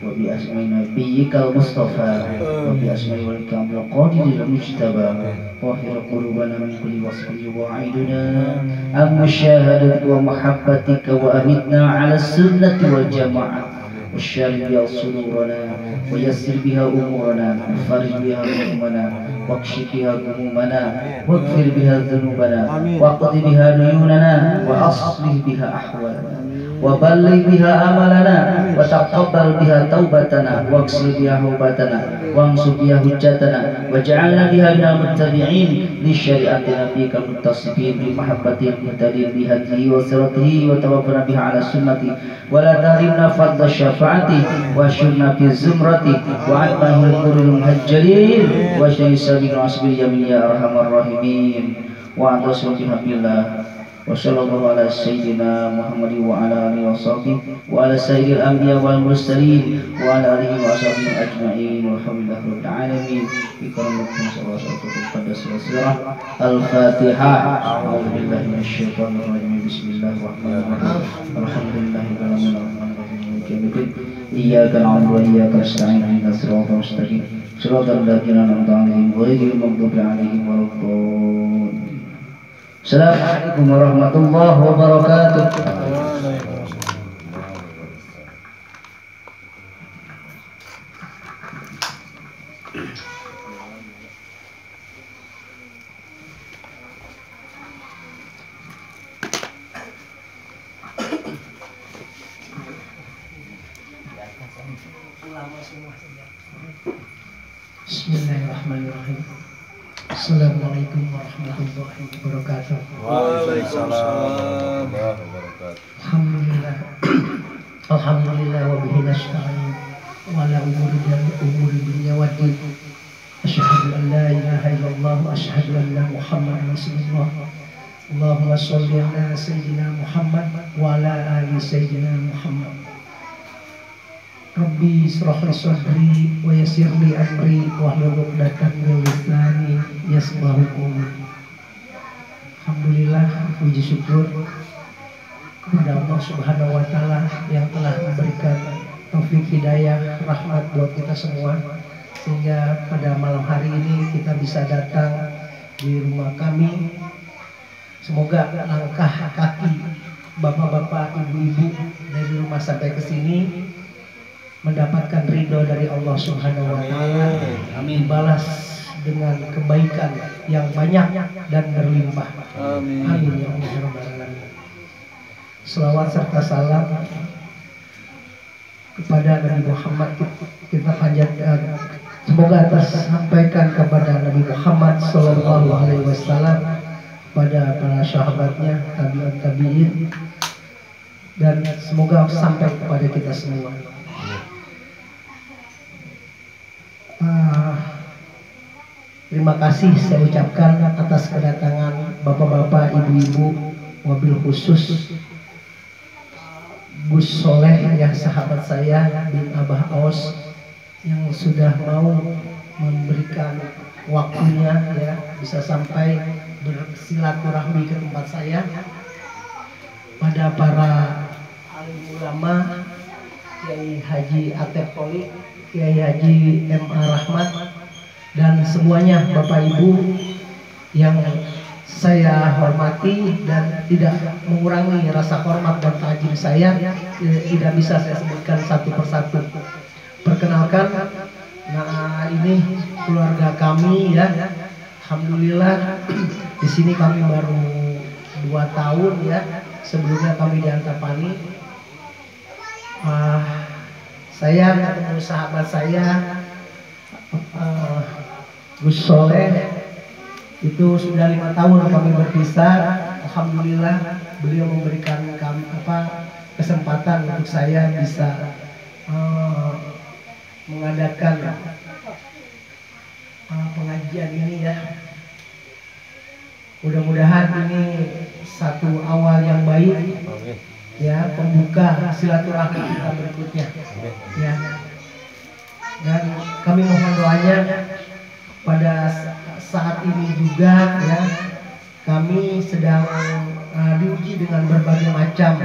wa bi asma'i nabiyyikal mustafa wa bi asma'i walikal qadiril mujtaba wa fi qulubana min kulli wasfin wa a'iduna am musyahadati wa mahabbatika wa amitna ala sunnati wal jama'ah. واشرح بها صدورنا ويسر بها امورنا وفرج بها همومنا واكشف بها همومنا واغفر بها ذنوبنا واقض بها ديوننا واصلح بها احوالنا وبلغ بها املنا وتقبل بها توبتنا واغسل بها حوبتنا وانصر بها حجتنا واجعلنا بها من المتبعين لشريعه نبيك المتصفين بمحبته المهتدين بهديه وسيرته وتوفنا بها على سنته ولا تحرمنا فضل الشفاعة واشرنا في الزمرة وعدنا القر المهجلين واشهد سبيل وعصب اليمين يا أرحم الراحمين واعتصم بحبل الله وصلى الله على سيدنا محمد وعلى آله وصحبه وعلى سائر الأنبياء والمرسلين وعلى آله وصحبه أجمعين والحمد لله رب العالمين. بكرمكم صلى الله عليه وسلم. الفاتحة. أعوذ بالله من الشيطان الرجيم. بسم الله الرحمن الرحيم. الحمد لله رب العالمين الرحمن الرحيم مالك يوم الدين. إياك نعبد وإياك نستعين اهدنا الصراط المستقيم صراط الذين أنعمت عليهم غير المغضوب عليهم ولا الضالين. Assalamualaikum warahmatullahi wabarakatuh. Bismillahirrahmanirrahim. Assalamualaikum warahmatullahi wabarakatuh. Waalaikumsalam warahmatullahi wabarakatuh. Alhamdulillah. Alhamdulillah wa bihi nasta'in wa la umuri dunya waddin. Asyhadu an la ilaha illallah wa asyhadu anna Muhammadan rasulullah. Allahumma shalli ala sayyidina Muhammad wa ala ali sayyidina Muhammad. Rabbi israh li sadri wa yassir li amri wahlul 'uqdatam min lisani yafqahu qawli. Alhamdulillah, puji syukur kepada Allah Subhanahu wa taala yang telah memberikan taufik hidayah rahmat buat kita semua, sehingga pada malam hari ini kita bisa datang di rumah kami. Semoga langkah kaki bapak-bapak, ibu-ibu dari rumah sampai ke sini mendapatkan ridho dari Allah Subhanahu wa taala, dibalas dengan kebaikan yang banyak dan berlimpah. Amin ya Allah rabbal alamin. Selawat serta salam kepada Nabi Muhammad kita panjatkan, semoga tersampaikan kepada Nabi Muhammad sallallahu alaihi wasallam, pada para sahabatnya, tabi'ut tabi'in, dan semoga sampai kepada kita semua. Terima kasih saya ucapkan atas kedatangan bapak-bapak, ibu-ibu, wabil khusus Gus Soleh ya, sahabat saya bin Abah Aus, yang sudah mau memberikan waktunya ya, bisa sampai bersilaturahmi ke tempat saya. Pada para alim ulama, Kiai Haji Atep Poli, Kiai Haji M.A. Rahmat, dan semuanya Bapak Ibu yang saya hormati dan tidak mengurangi rasa hormat dan ta'zim saya, tidak bisa saya sebutkan satu persatu. Perkenalkan, nah ini keluarga kami ya, alhamdulillah di sini kami baru 2 tahun ya. Sebelumnya kami di Antapani. Saya ketemu sahabat saya Gus Soleh itu sudah 5 tahun kami berpisah. Alhamdulillah beliau memberikan kami kesempatan untuk saya bisa mengadakan pengajian ini ya. Mudah-mudahan ini satu awal yang baik ya, pembuka silaturahmi kita berikutnya ya. Dan kami mohon doanya pada saat ini juga ya, kami sedang diuji dengan berbagai macam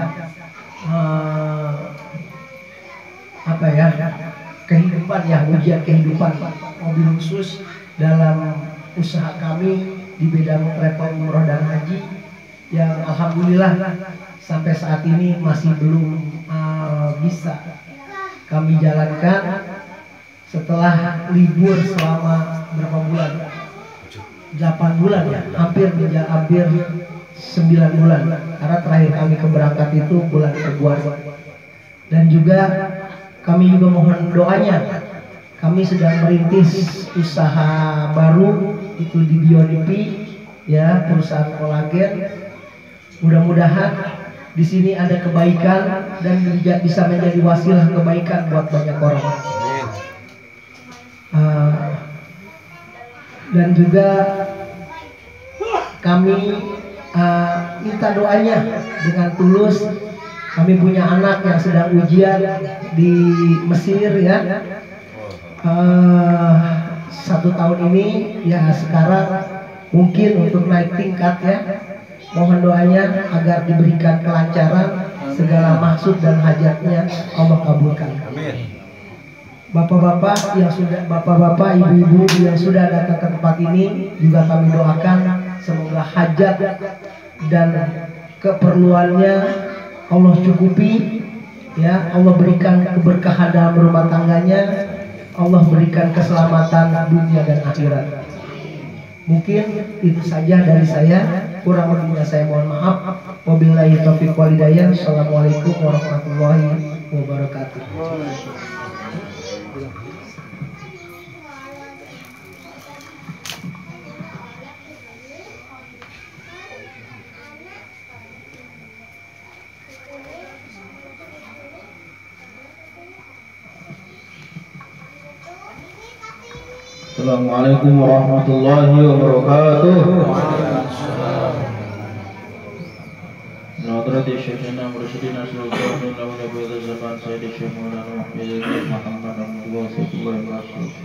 kehidupan ya, ujian kehidupan, mobil khusus dalam usaha kami di bidang travel umroh dan haji, yang alhamdulillah sampai saat ini masih belum bisa kami jalankan setelah libur selama berapa bulan, 8 bulan ya, hampir 9 bulan, karena terakhir kami keberangkat itu bulan Februari. Dan juga kami juga mohon doanya, kami sedang merintis usaha baru itu di BioDP ya, perusahaan kolagen. Mudah-mudahan di sini ada kebaikan dan bisa menjadi wasilah kebaikan buat banyak orang. Dan juga kami minta doanya dengan tulus. Kami punya anak yang sedang ujian di Mesir ya, 1 tahun ini ya, sekarang mungkin untuk naik tingkat ya. Mohon doanya agar diberikan kelancaran, segala maksud dan hajatnya Allah kabulkan. Bapak-bapak yang sudah, bapak-bapak, ibu-ibu yang sudah datang ke tempat ini juga kami doakan semoga hajat dan keperluannya Allah cukupi ya, Allah berikan keberkahan dalam rumah tangganya, Allah berikan keselamatan dunia dan akhirat. Mungkin itu saja dari saya, kurang lebihnya saya mohon maaf. Wabillahi taufiq wal hidayah. Assalamualaikum warahmatullahi wabarakatuh. Assalamualaikum warahmatullahi wabarakatuh. Nadrati Syekhina Mursyidina Sultan Nawala Bada Zaman Sayyidi Syekh Maulana Muhammad Abdullah Sallallahu Alaihi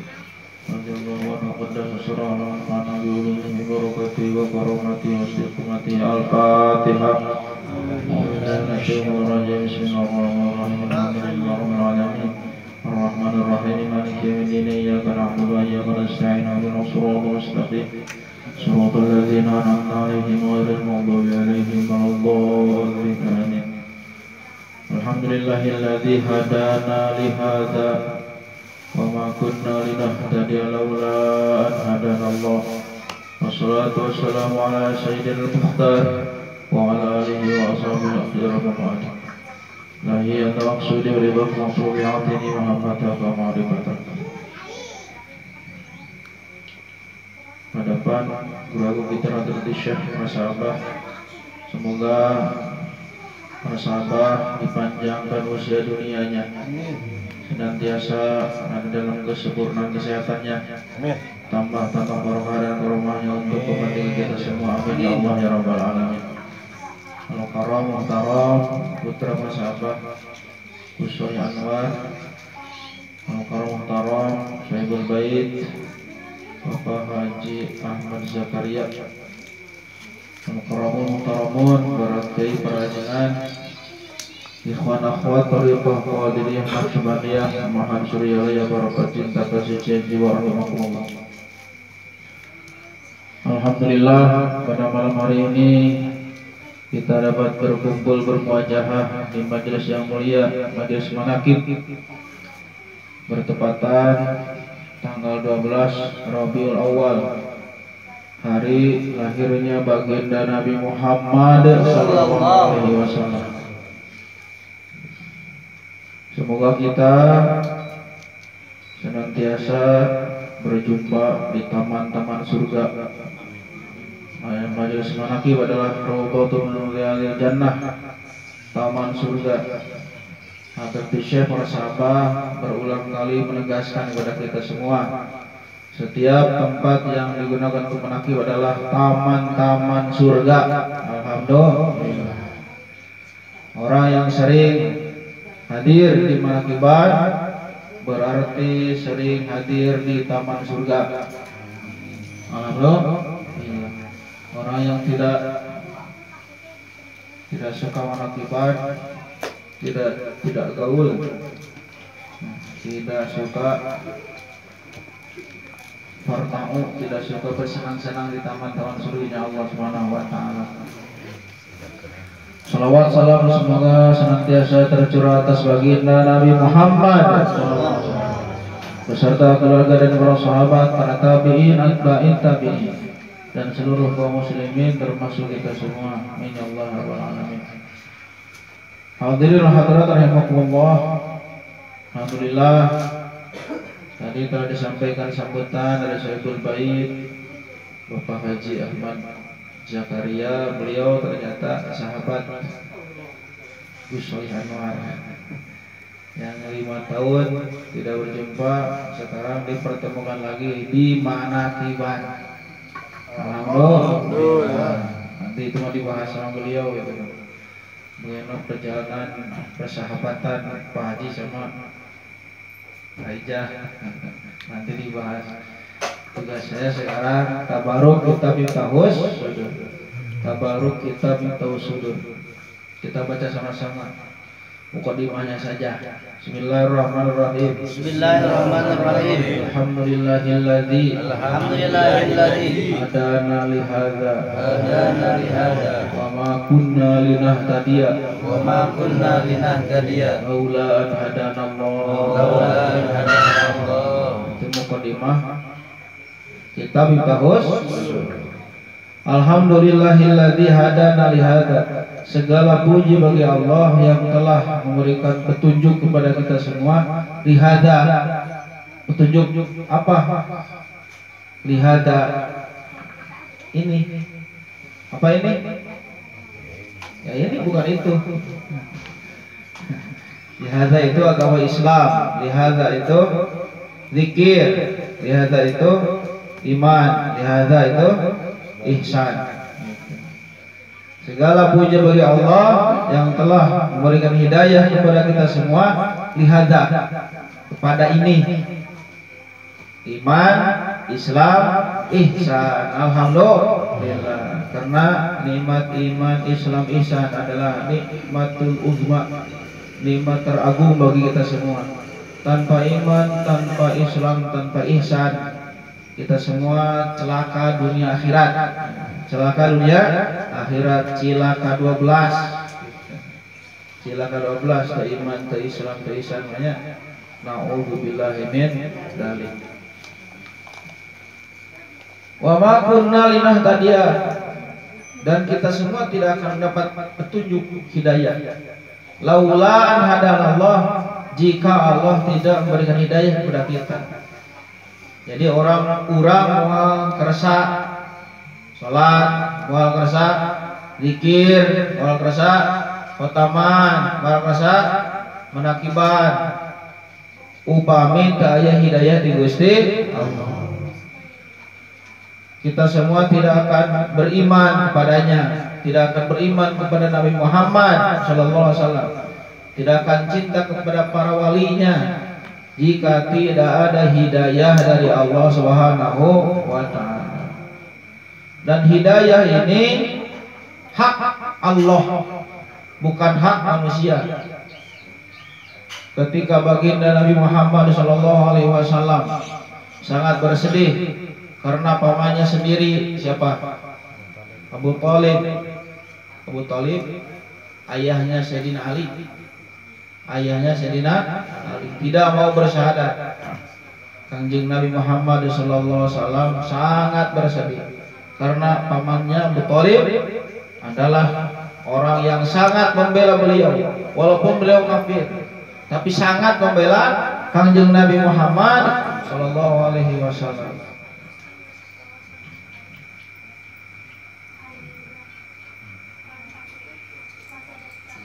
Wasallam wa naqaddas surah al-Qur'an bi ulumihi barakatihi wa karamatihi wa istiqamatihi al-Fatihah. الشيطان الرجيم بسم الله الرحمن الرحيم الحمد لله رب العالمين الرحمن الرحيم مالك يوم الدين إياك نعبد وإياك نستعين اهدنا الصراط المستقيم صراط الذين أنعمت عليهم غير المغضوب عليهم ولا الضالين آمين الحمد لله الذي هدانا لهذا وما كنا لنهتدي لولا أن هدانا الله والصلاة والسلام على سيدنا المختار وعلى آله وأصحابه الأخيار وبعد لا هي أنت مقصودي ورضاك مصروف عطيني محبتك ومعرفتك. Hadapan guru kita Hadratus Syekh Masabah, semoga Masabah dipanjangkan usia dunianya, senantiasa ada dalam kesempurnaan kesehatannya, tambah barokah dan karomahnya untuk kepentingan kita semua, amin ya Allah ya Rabbal Alamin. Al-Karam Muhtaram putra Masabah Kusoy Anwar, Al-Karam Muhtaram Sahibul Bait Bapak Haji Ahmad Zakaria, Al-Karam Muhtaramun Barakai Perajangan, Ikhwan akhwat Tariqah Qadiriyah Naqsyabandiyah Mahan Suryalaya Barakat Cinta Kasih Jiwa Rahimakumullah. Alhamdulillah, pada malam hari ini kita dapat berkumpul bermuajahah di majelis yang mulia, majelis manaqib, bertepatan tanggal 12 Rabiul Awal, hari lahirnya baginda Nabi Muhammad SAW. Semoga kita senantiasa berjumpa di taman-taman surga. Majelis manaqib adalah Raudhatun min Riyadil Jannah, taman surga. Hadratus Syekh Masabah berulang kali menegaskan kepada kita semua, setiap tempat yang digunakan untuk manaqib adalah taman-taman surga. Alhamdulillah. Orang yang sering hadir di manaqiban berarti sering hadir di taman surga. Alhamdulillah. Orang yang tidak suka manaqiban, tidak gaul, tidak suka farta'u, tidak suka bersenang-senang di taman-taman surga Allah Subhanahu wa taala. Salawat salam semoga senantiasa tercurah atas baginda Nabi Muhammad beserta keluarga dan para sahabat, para tabi'in, atba'in tabi'in, dan seluruh kaum muslimin termasuk kita semua. Amin ya Allah rabbal alamin. Hadirin hadirat rahimakumullah. Alhamdulillah, tadi telah disampaikan sambutan dari Sahibul Bait Bapak Haji Ahmad Zakaria. Beliau ternyata sahabat Kusoy Anwar yang 5 tahun tidak berjumpa, sekarang dipertemukan lagi di manaqiban. Alhamdulillah. Nanti itu mau dibahas sama beliau gitu. Bagaimana perjalanan persahabatan Pak Haji sama Aijah, nanti dibahas. Tugas saya sekarang tabaruk kitab Miftahus Sudur. Tabaruk kitab Miftahus Sudur. Kita baca sama-sama. Mukadimahnya saja. Bismillahirrahmanirrahim. Bismillahirrahmanirrahim. Alhamdulillahilladzi hadana li hadza wa ma kunna linahtadiya laula an hadana Allah. Itu mukadimah kitab Miftahus Sudur. Alhamdulillahilladzi hadana li hadza. Segala puji bagi Allah yang telah memberikan petunjuk kepada kita semua. Lihada, petunjuk apa? Lihada ini. Apa ini? Ya ini bukan itu. Lihada itu agama Islam. Lihada itu zikir. Lihada itu iman. Lihada itu ihsan. Segala puji bagi Allah yang telah memberikan hidayah kepada kita semua. Lihada, kepada ini, iman, Islam, ihsan. Alhamdulillah. karena nikmat iman, Islam, ihsan adalah nikmatul uzma, nikmat teragung bagi kita semua. Tanpa iman, tanpa Islam, tanpa ihsan, kita semua celaka dunia akhirat. Celaka dunia akhirat, cilaka 12. Cilaka 12, ta iman, ta Islam, ta ihsan banyak. Na'udzubillahi min dzalik. Wa ma kunna linahtadiya, dan kita semua tidak akan mendapat petunjuk hidayah laula an hadanallah, jika Allah tidak memberikan hidayah kepada kita. Jadi orang mau kerasa salat, mau kerasa zikir, mau kerasa khotaman, mau kerasa menakiban, upami teu aya hidayah di Gusti Allah, kita semua tidak akan beriman kepadanya, tidak akan beriman kepada Nabi Muhammad sallallahu alaihi wasallam, tidak akan cinta kepada para walinya jika tidak ada hidayah dari Allah Subhanahu wa taala. Dan hidayah ini hak Allah, bukan hak manusia. Ketika baginda Nabi Muhammad sallallahu alaihi wasallam sangat bersedih karena pamannya sendiri, siapa? Abu Thalib. Abu Thalib ayahnya Sayyidina Ali. Ayahnya Sayyidina Ali tidak mau bersyahadat. Kanjeng Nabi Muhammad sallallahu alaihi wasallam sangat bersedih karena pamannya Abu Thalib adalah orang yang sangat membela beliau, walaupun beliau kafir, tapi sangat membela Kanjeng Nabi Muhammad sallallahu alaihi wasallam.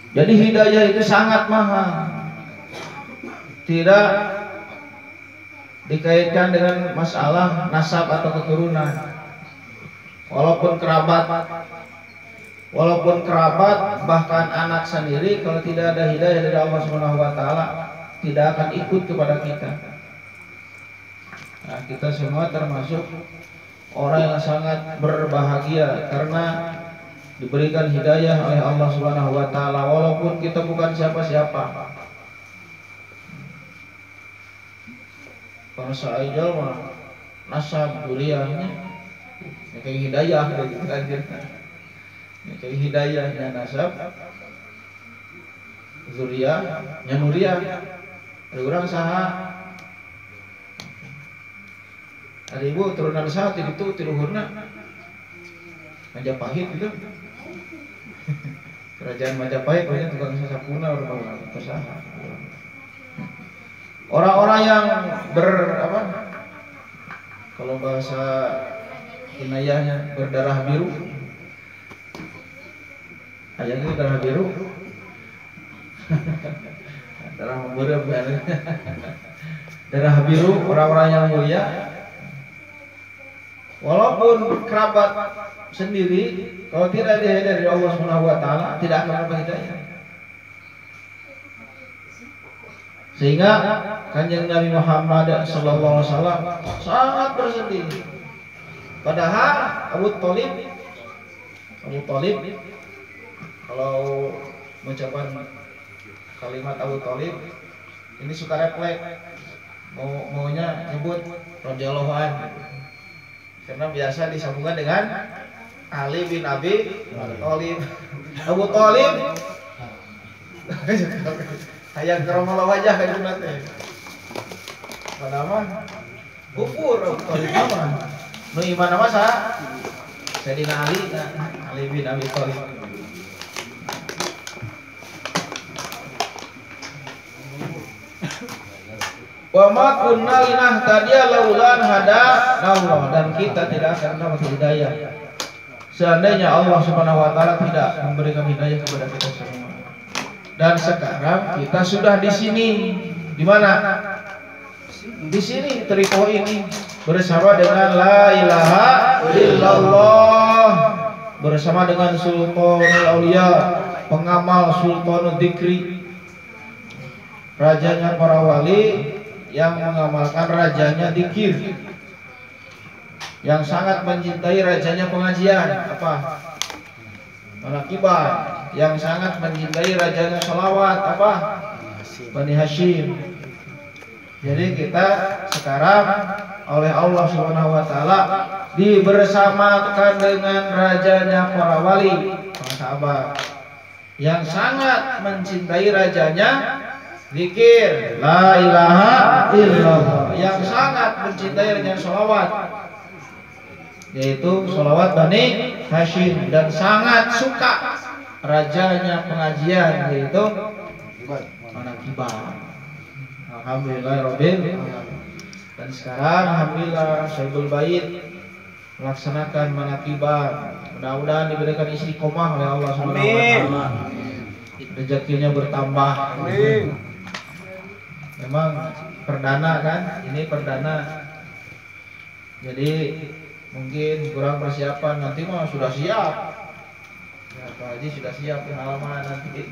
Jadi hidayah itu sangat mahal, tidak dikaitkan dengan masalah nasab atau keturunan. Walaupun kerabat, bahkan anak sendiri, kalau tidak ada hidayah dari Allah Subhanahu wa taala, tidak akan ikut kepada kita. Nah, kita semua termasuk orang yang sangat berbahagia karena diberikan hidayah oleh Allah Subhanahu wa taala, walaupun kita bukan siapa-siapa. Kalau saya mah nasab duriannya kayak hidayah gitu aja. Kayak hidayahnya nasab, zuriyah, nyanuriah. Ada orang saha, ada ibu turunan saha itu tiluhurna Majapahit gitu. Kerajaan Majapahit banyak tukang sasapuna orang tersaha. Orang-orang yang kalau bahasa kinayahnya berdarah biru. Ayahnya darah biru. Darah biru. Darah biru, orang-orang yang mulia. Walaupun kerabat sendiri, kalau tidak ada dari Allah Subhanahu wa taala, tidak akan dapat hidayah. Sehingga Kanjeng Nabi Muhammad sallallahu alaihi wasallam sangat bersedih. Padahal Abu Thalib kalau mengucapkan kalimat Abu Thalib ini suka refleks, maunya nyebut radhiyallahu anhu. Karena biasa disambungkan dengan Ali bin Abi Thalib. Abu Thalib hayang keromola wajah ka dina teh. Padahal mah kufur Abu Thalib mah. Nu iman mah saha? Sayyidina Ali bin Abi Thalib. Wa ma kunna linahtadiya laulan hada Allah, dan kita tidak akan dapat hidayah seandainya Allah Subhanahu wa taala tidak memberikan hidayah kepada kita semua. Dan sekarang kita sudah di sini. Di mana? Di sini Triko ini bersama dengan la ilaha illallah, bersama dengan Sultanul Aulia, pengamal Sultanul Dzikri, rajanya para wali yang mengamalkan rajanya dzikir. yang sangat mencintai rajanya pengajian apa? Manakibah. Yang sangat mencintai rajanya sholawat apa? Bani Hashim. Jadi kita sekarang oleh Allah Subhanahu wa taala dibersamakan dengan rajanya para wali, para sahabat. Yang sangat mencintai rajanya zikir la ilaha illallah. Yang sangat mencintai rajanya sholawat, yaitu sholawat Bani Hashim. Dan sangat suka rajanya pengajian, yaitu Manakibah. Alhamdulillahirabbil alamin. Dan sekarang alhamdulillah Syaibul Bait melaksanakan Manakibah. Mudah-mudahan diberikan istiqomah oleh Allah Subhanahu wa taala. Rezekinya bertambah. Amin. Memang perdana kan? Ini perdana. Jadi mungkin kurang persiapan, nanti mah sudah siap. Ya, Pak Haji sudah siap pengalaman nanti.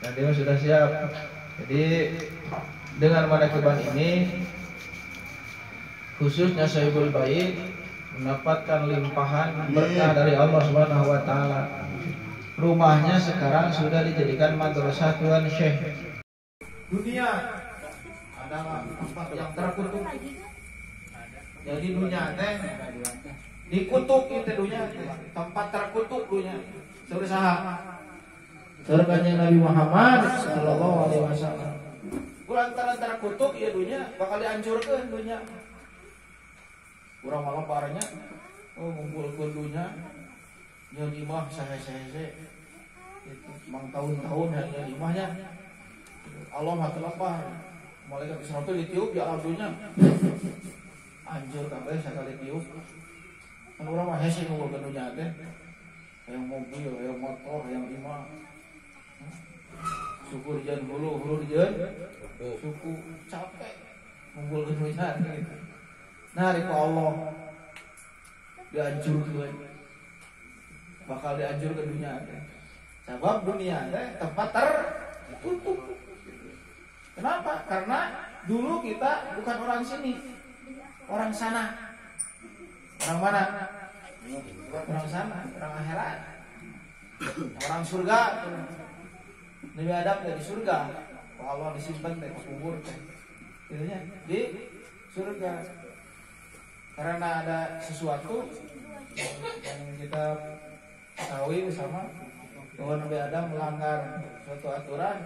Nanti mah sudah siap. Jadi dengan Manakibah ini khususnya Syaibul Bait mendapatkan limpahan berkah dari Allah Subhanahu wa taala. Rumahnya sekarang sudah dijadikan madrasah Tuan Syekh. Dunia adalah tempat yang terkutuk. Jadi dunia teh dikutuk itu dunia teh, tempat terkutuk dunia. Berusaha. Surganya Nabi Muhammad sallallahu alaihi wasallam. Kulantaran terkutuk ya dunia bakal dihancurkeun dunia. Urang malam parahnya ngumpulkeun dunia. Nyeun imah sahe-sahe itu mang tahun-tahun hanya imahnya. Allah mah telepah. Malaikat Israfil ditiup di alam dunia. Anjur kabeh sakali tiup. Kan urang mah hese ngumpulkeun dunia teh. Yang mobil, yang motor, yang imah. Syukur jan hulu jan suku capek ngumpulkeun dunia gitu. Nah, riku Allah dihancurkeun. Bakal dihancur ke dunia teh. Sebab dunia teh tempat tertutup. Kenapa? Karena dulu kita bukan orang sini, orang sana. Orang mana? Orang sana, orang akhirat. Orang surga. Nabi Adam dari surga. Allah disimpan teh kubur teh. Intinya di surga. Karena ada sesuatu yang kita ketahui bersama bahwa Nabi Adam melanggar suatu aturan,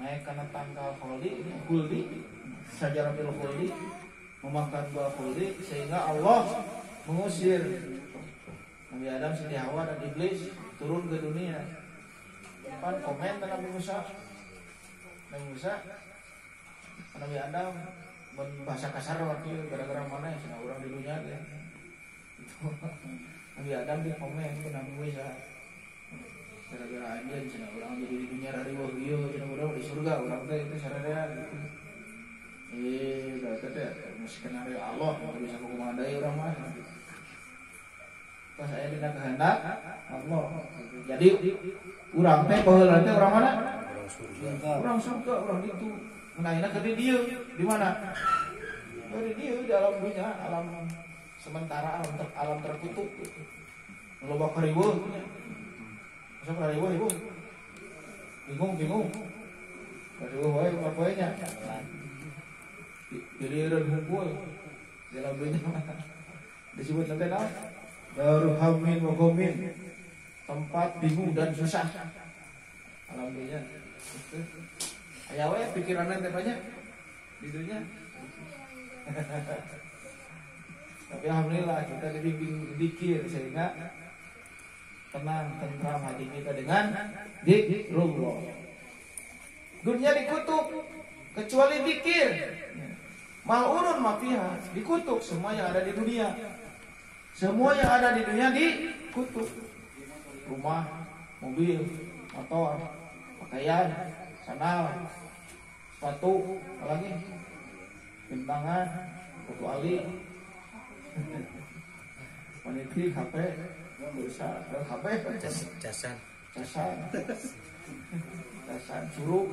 naik karena tangkal khuldi, sajaratul khuldi, memakan buah khuldi, sehingga Allah mengusir Nabi Adam, Siti Hawa dan iblis turun ke dunia. Pan komen Nabi Musa, Nabi Adam bahasa kasar waktu gara-gara mana ya orang di dunia ya. Nabi Adam di komen ke Nabi Musa gara-gara anjing cenah urang jadi di dunia dari wahyu cenah urang di surga urang teh itu sararea gitu. Berarti teh skenario Allah bisa kumadai urang mah. Pas saya dina kehendak Allah. Jadi urang teh baheula teh urang mana? Urang surga, urang itu. Menaina ke dieu di mana? Di dieu di alam dunia, alam sementara, alam terkutuk gitu. Loba kariweuh nya. Masa kariweuh ibu? Bingung. Kariweuh wae apa nya? Giliran hungkul di alam dunia. Disebut nanti naon? Darul hammin wa ghamin. Tempat bingung dan susah. Alam dunia. Aya we pikiranna teh banyak di dunia. Tapi alhamdulillah kita dibimbing zikir sehingga tenang, tentram hati kita dengan zikrullah. Dunia dikutuk kecuali zikir. Mal'unun ma fiha, dikutuk semua yang ada di dunia. Semua yang ada di dunia dikutuk. Rumah, mobil, motor, pakaian, sandal, sepatu, apalagi bintangan, kecuali maniti, HP, pulsa, HP, casan, suruk,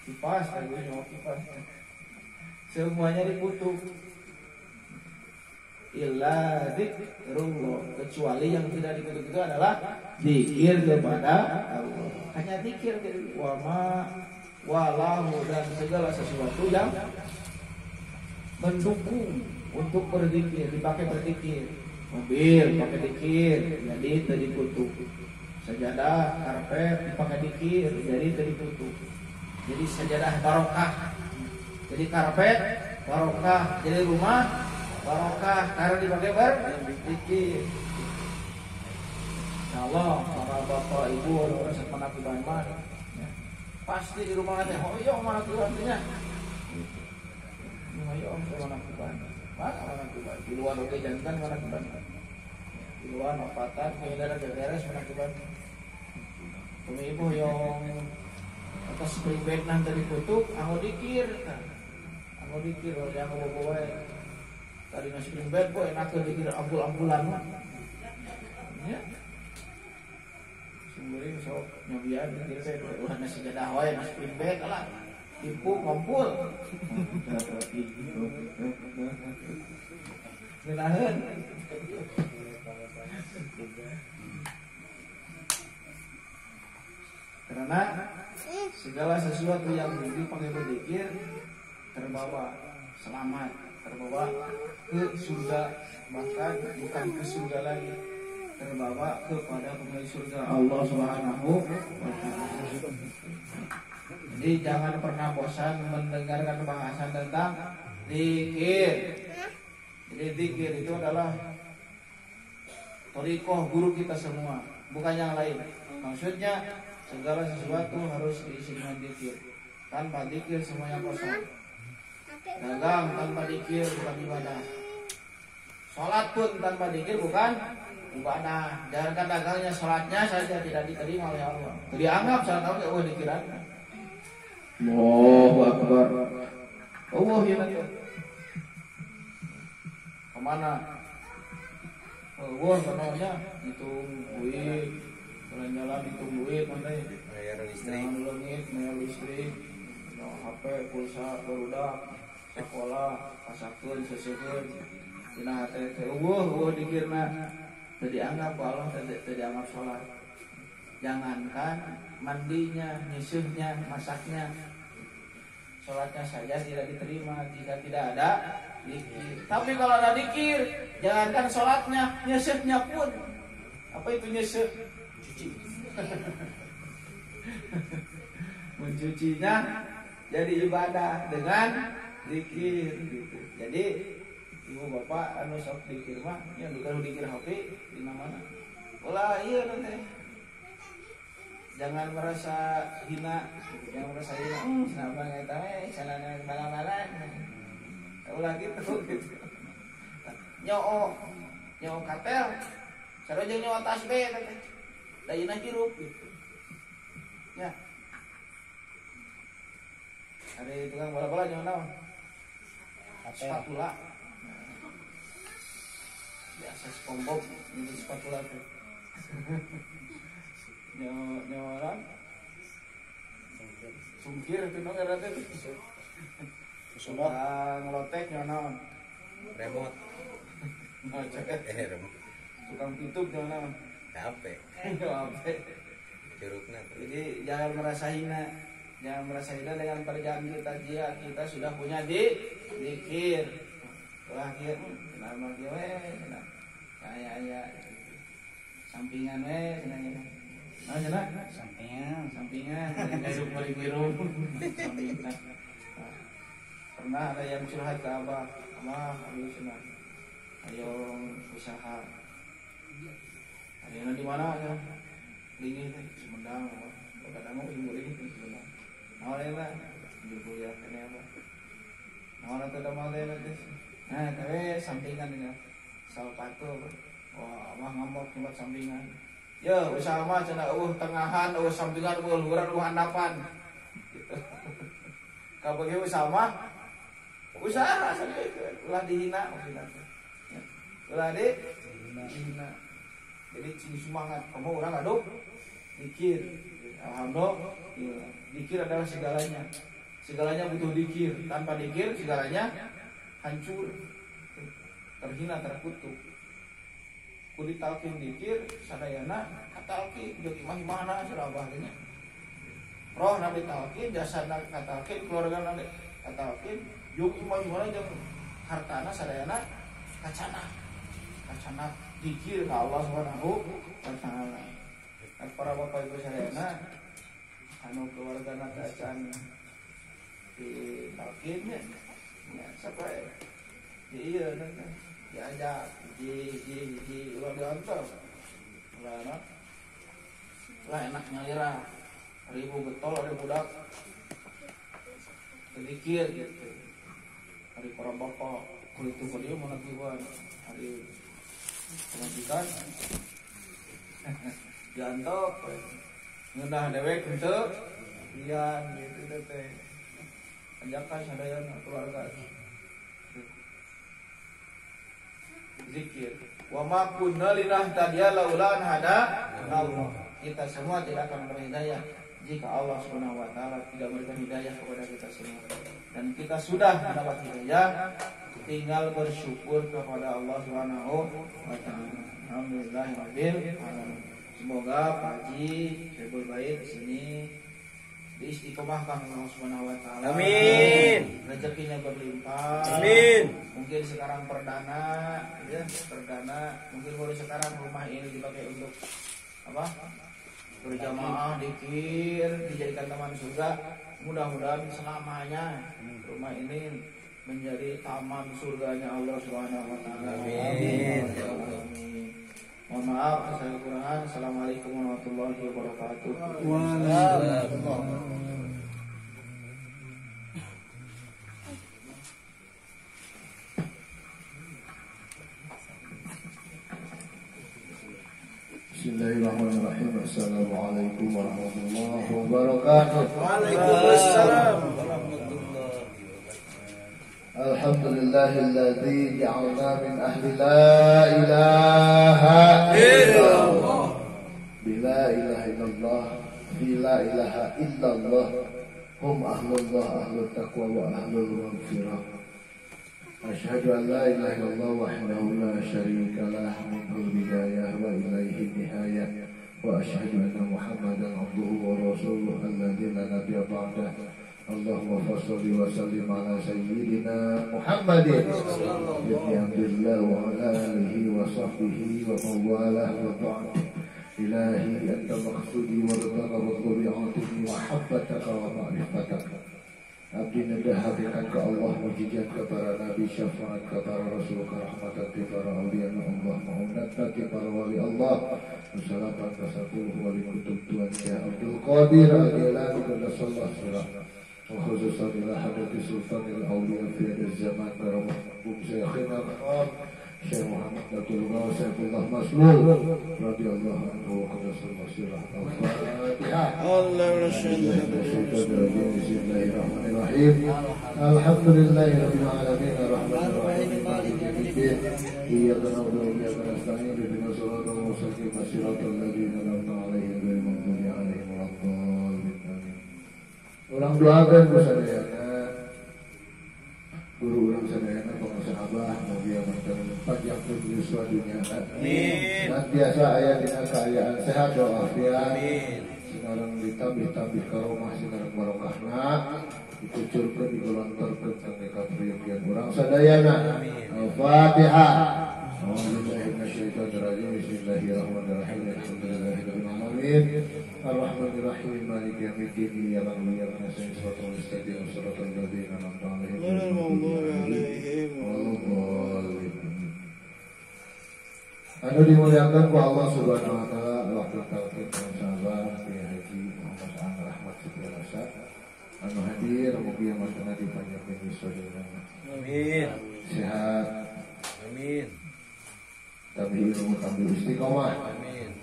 kipas, kayak gini, kipas. semuanya dikutuk. Illa zikrullah, kecuali yang tidak dikutuk itu adalah zikir kepada Allah. Hanya zikir, wama walahu, dan segala sesuatu yang mendukung untuk berzikir, dipakai berzikir. Mobil pakai zikir, jadi tadi dikutuk. Sajadah, karpet dipakai zikir, jadi tadi dikutuk. Jadi sajadah barokah, jadi karpet barokah, jadi rumah barokah karena dipakai berzikir. Insyaallah bapak-bapak ibu orang sepenakiban mah pasti di rumah teh hoyong manakibannya. Hoyong manakiban. Manakiban di luar oke jantan manakiban. Di luar opatan kayaknya ada beres manakiban. Kami ibu yang atas spring bed nanti dikutuk, anggo dikir kan. Anggo dikir yang bawa tadi nasi spring bed boy enak dikir ampul-ampulan mah. Ya. Sumberin sok nyobian dikir teh ulah nasi jadah wae nasi spring bed lah. Tipu ngumpul. Menahan. Karena segala sesuatu yang dipakai berzikir terbawa selamat, terbawa ke surga, bahkan bukan ke surga lagi, terbawa kepada pemilik surga Allah Subhanahu wa taala. Jadi jangan pernah bosan mendengarkan bahasan tentang zikir. Jadi zikir itu adalah thariqah guru kita semua, bukan yang lain. Maksudnya segala sesuatu harus diisi dengan zikir. Tanpa zikir semuanya kosong. Dagang tanpa zikir bukan ibadah. Salat pun tanpa zikir bukan ibadah. Jangankan dagangnya, salatnya saja tidak diterima oleh Allah. Dianggap salat Allah oh dikiran. Allahu Akbar. Allah ya nanti. Kemana? Allah kenalnya hitung duit, jalan-jalan hitung duit, mana? Bayar listrik, bayar listrik, HP, pulsa, barudak, sekolah, pasakeun, sesekeun, tina hate teh eueuh dikirna teu dianggap Allah, teu dianggap salat. Jangankan mandinya, nyusuhnya, masaknya, salatnya saja tidak diterima jika tidak ada zikir. Tapi kalau ada zikir, jangankan salatnya, nyusuhnya pun. Apa itu nyusuh? Cuci. Mencucinya jadi ibadah dengan zikir gitu. Jadi ibu bapak anu sok zikir mah nya kalau zikir HP di mana? Ulah ieu nanti. Jangan merasa hina, jangan merasa hina. Kenapa ngeta sanana malang-malang. Ulah gitu. Nyoo katel. Sareng nyoo tasbih teh. Dayuna hirup gitu. Ya. Ada tukang bola-bola nyoo naon? Spatula. Biasa SpongeBob ini spatula tuh. Nyawaran sungkir itu no karena itu sudah ngelotek nyawa remote remote tukang tutup nyawa HP jeruknya. Jadi jangan merasa hina dengan perjalanan kita sudah punya zikir terakhir nama dia kayak sampingan nanya sampingan hirup sampingan. Pernah ada yang curhat ke abah ayo usaha ada di mana ya dingin Sumedang kadang mau jemur ini Sumedang awalnya jemur ya kene apa awalnya tidak mau deh tapi sampingan ini salpato wah abah ngambok buat sampingan. Ya, usaha mah cenah tengahan, sampingan, luhuran, handapan. Gitu. Kalau begitu usaha mah usaha saja ulah dihina maksudnya. Ya. Ulah dihina. Jadi cing semangat, kamu orang aduh zikir. Alhamdulillah, zikir adalah segalanya. Segalanya butuh dikir. Tanpa dikir segalanya hancur, terhina, terkutuk. Kudu talkin dikir sadayana katalkin jeung imah-imahna sarabah nya. Roh nabi talkin, jasad katalkin, keluarga nabi katalkin, jeung imah-imahna jeung hartana sadayana kacana dikir ka Allah Subhanahu wa taala. Para bapak ibu sadayana anu keluargana kacaan di talkinnya ya sampai iya diajak di ulah diantar lah enak nyalira ribu getol ada budak sedikit gitu hari para bapak kulit itu dia mana kiwan hari pemajikan diantok ngendah dewek untuk lian gitu teh ajakan sadayana keluarga zikir wa ma kunna linahtadiya laula an hada Allah. Kita semua tidak akan berhidayah jika Allah Subhanahu wa taala tidak memberikan hidayah kepada kita semua. Dan kita sudah mendapat hidayah, tinggal bersyukur kepada Allah Subhanahu wa taala. Alhamdulillahirabbil alamin. Semoga Pak Haji Syekh Bait di sini diistiqomahkan Allah Subhanahu wa taala. Amin. Rezekinya berlimpah. Amin. Mungkin sekarang perdana, mungkin baru sekarang rumah ini dipakai untuk apa? Berjamaah, dikir, dijadikan taman surga. Mudah-mudahan selamanya rumah ini menjadi taman surganya Allah Subhanahu wa taala. Amin. Mohon maaf saya kekurangan. Assalamualaikum warahmatullahi wabarakatuh. Waalaikumsalam. Bismillahirrahmanirrahim. Assalamualaikum warahmatullahi wabarakatuh. Waalaikumsalam. Alhamdulillahilladzi ja'alna min ahli la ilaha illallah. Bila ilaha illallah, bila ilaha illallah. Hum ahlullah, ahlul taqwa wa ahlul maghfirah. Asyhadu an la ilaha illallah wahdahu la syarika lah, minhul bidayah wa ilaihi nihayah. Wa asyhadu anna Muhammadan abduhu wa rasuluh alladzi la nabiyya ba'dahu. Allahumma fasholli wa sallim ala sayyidina Muhammadin ibni Abdillah wa ala alihi wa sahbihi wa mawalah wa ba'd. Ilahi anta maqsudi wa ridaka wa tabi'atini wa habbataka wa ma'rifataka. Abdi nadah hakikat ke Allah, mujizat ke para nabi, syafaat ke para rasul, rahmatan ke para awliya Allah, ma'unat ke para wali Allah. Wassalamualaikum warahmatullahi wabarakatuh. Tuhan Syekh Abdul Qadir Al-Jilani qaddasallahu sirah. وخصوصا إلى حضرة سلطان الأولياء في هذا الزمان برمضان شيخنا الخام شيخ محمد عبد الله سيف الله مسلول رضي الله عنه وقدس المسيرة. الفاتحة. بسم الله الرحمن الرحيم. الحمد لله رب العالمين الرحمن الرحيم مالك يوم الدين إياك نعبد وإياك نستعين اهدنا الصراط المستقيم صراط الذين أنعمت عليهم غير المغضوب عليهم ولا الضالين. Ulang doakan sadayana guru ulang sadayana pengusaha abah mugia bertemu panjang yuswa dunia Amin. dan biasa ayat dina keayaan sehat walafiat. Amin. Sekarang ditambih karomah sekarang barokahna dikucurkeun digolontorkeun ka kaprieukeun urang sadayana. Al-Fatihah. Bismillahirrahmanirrahim. Alhamdulillahirabbil alamin. Ar-Rahmanir-Rahim. Maliki yaumiddin. Iyyaka na'budu wa iyyaka nasta'in. Shiratal mustaqim. Shiratal ladzina an'amta 'alaihim ghairil maghdubi 'alaihim waladdallin. Anu dimuliakan ku Allah Subhanahu wa taala, waktu talqin sahabat Kiai Haji Muhammad An Rahmat Setiarasa. Anu hadir mugia mantena dipanjangkeun wisodana. Amin. Sehat. Amin. Tapi ilmu tampil istiqomah. Amin.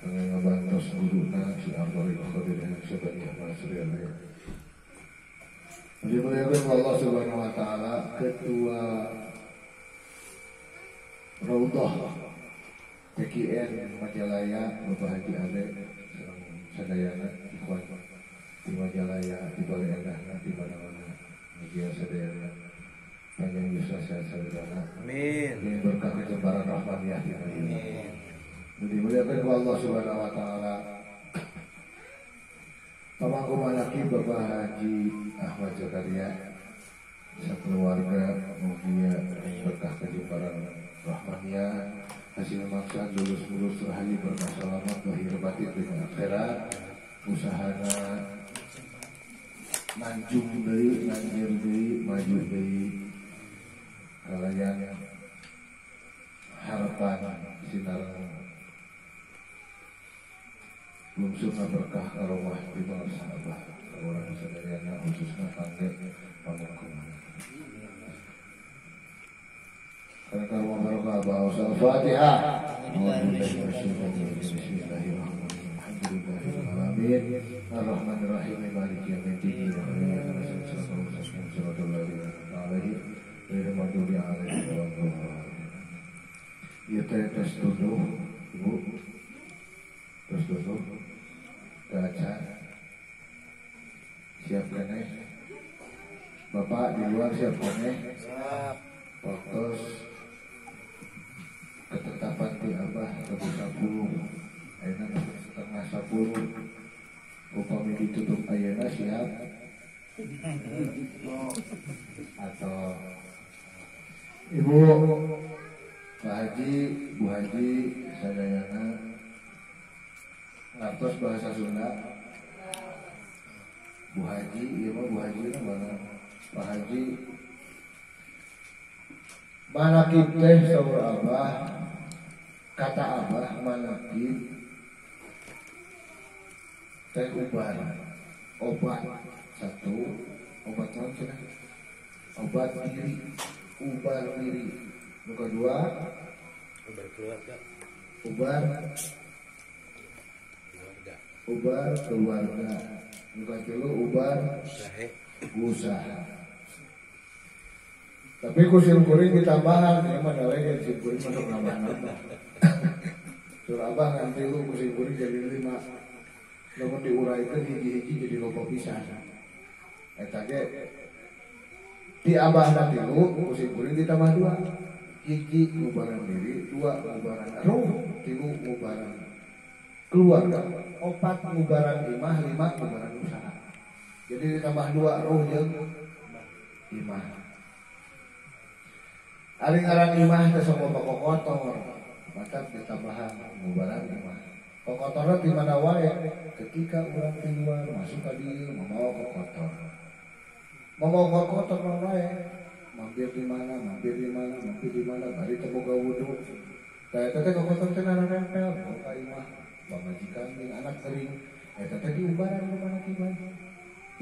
Dengan ngebantos guruna si Abdul Qadir yang sebanyak Masriyah. Dimuliakan Allah Subhanahu wa taala, ketua Raudhah PKN Majalaya Bapak Haji Ade sadayana ikhwan di Majalaya di Balai Endahna di mana-mana. Mugia sadayana panjang usaha sehat sadayana. Amin. Ini berkah kejemparan rahmaniyah kita ini. Dimuliakan oleh Allah Subhanahu wa taala. Pamangku manaki Bapak Haji Ahmad Zakaria sekeluarga mugia berkah kejemparan rahmaniyah, hasil maksud lulus rahayu berkah selamat lahir batin dunia akhirat, usahana manjung deui, nanjir deui, maju deui, kalayan harapan sinar lungsuna berkah arwah di bawah sahabat orang sadayana khususna kangge pamangkuman. Karena wa baraka ba'us al-Fatihah. Bismillahirrahmanirrahim. Alhamdulillahirabbil alamin. Arrahmanirrahim. Maliki yaumiddin. Iyyaka na'budu wa iyyaka nasta'in. Shiratal ladzina an'amta 'alaihim ghairil maghdubi 'alaihim waladdallin. Ieu teh tes tuduh, Ibu. Tes tuduh. Kaca. Siap keneh. Bapak di luar siap keneh. Siap. Fokus ketetapan di Abah Rabu 10 ayeuna setengah 10 upami ditutup ayeuna siap atau Ibu Pak Haji Bu Haji sadayana ngartos bahasa Sunda Bu Haji ieu mah Bu Haji mana Pak Haji manakib teh saur Abah, kata Abah manakib teh ubar, obat satu, obat naon cenah? Obat diri, ubar diri. Nu kedua, ubar keluarga. Ubar keluarga. Nu katilu ubar usaha. Tapi kusim kuring ditambahan, ya mana lagi kusim kuring masuk nambah-nambah. Surah Abah nganti lu kusim kuring jadi 5. Namun diuraikan hiji-hiji jadi loba pisan. Eta ge di Abah nanti lu kusim kuring ditambah 2. Hiji ngubaran diri, 2 ngubaran ruh, 3 ngubaran keluarga, 4 ngubaran imah, 5 ngubaran usaha. Jadi ditambah 2 ruh jeung imah. Aring-arang imah teh sok loba kokotor, maka ditambahan ngubaran imah. Kokotorna di mana wae ketika urang keluar masuk ka dieu membawa kokotor. Membawa kokotor mah wae. Mampir di mana, bari teu boga wudu. Eta teh kokotor teh nempel ka imah. Pamajikan jeung anak kering. Eta teh diubaran ku manakiban.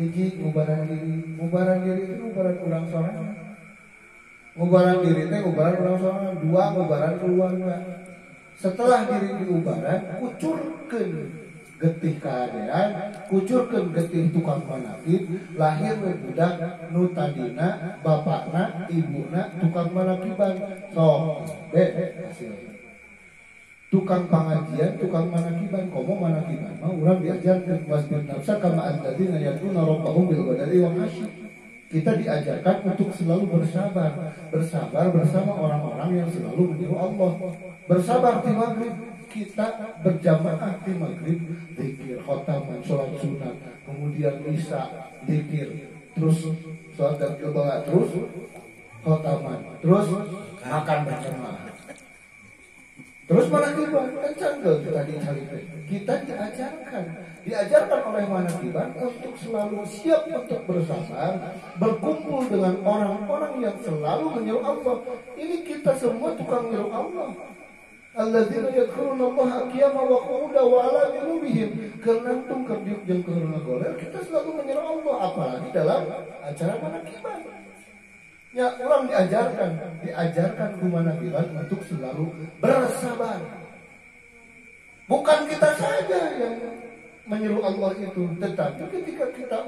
Hiji ngubaran diri itu ngubaran urang sorangan. Ngubaran diri teh ngubaran urang sorangan, 2 ngubaran keluarga. Setelah diri diubaran, kucurkeun getih kaadaan, kucurkeun getih tukang manakib, lahir we budak nu tadina bapakna, ibuna tukang manakiban. Sok hasil. Tukang pengajian, tukang manakiban, komo manakiban mah urang diajarkeun wasbir nafsa kama alladzina yad'una rabbahum bil ghadati wal 'ashyi. Kita diajarkan untuk selalu bersabar bersama orang-orang yang selalu menyeru Allah. Bersabar di maghrib, kita berjamaah di maghrib, zikir, khotaman, sholat sunat, kemudian isya, zikir, terus sholat dan kebala, terus khotaman, terus makan berjamaah. Terus manakiban, kan canggel kita diajarkan oleh manakiban untuk selalu siap untuk bersabar, berkumpul dengan orang-orang yang selalu menyeru Allah. Ini kita semua tukang menyeru Allah. Alladzina yadhkuruna Allaha qiyaman wa qu'udan wa 'ala junubihim. Keuntung kerdiuk jeung keurang goler, kita selalu menyeru Allah, apalagi dalam acara manakiban. Ya, orang diajarkan ke manakiban untuk selalu bersabar. Bukan kita saja yang menyeru Allah itu, tetapi ketika kita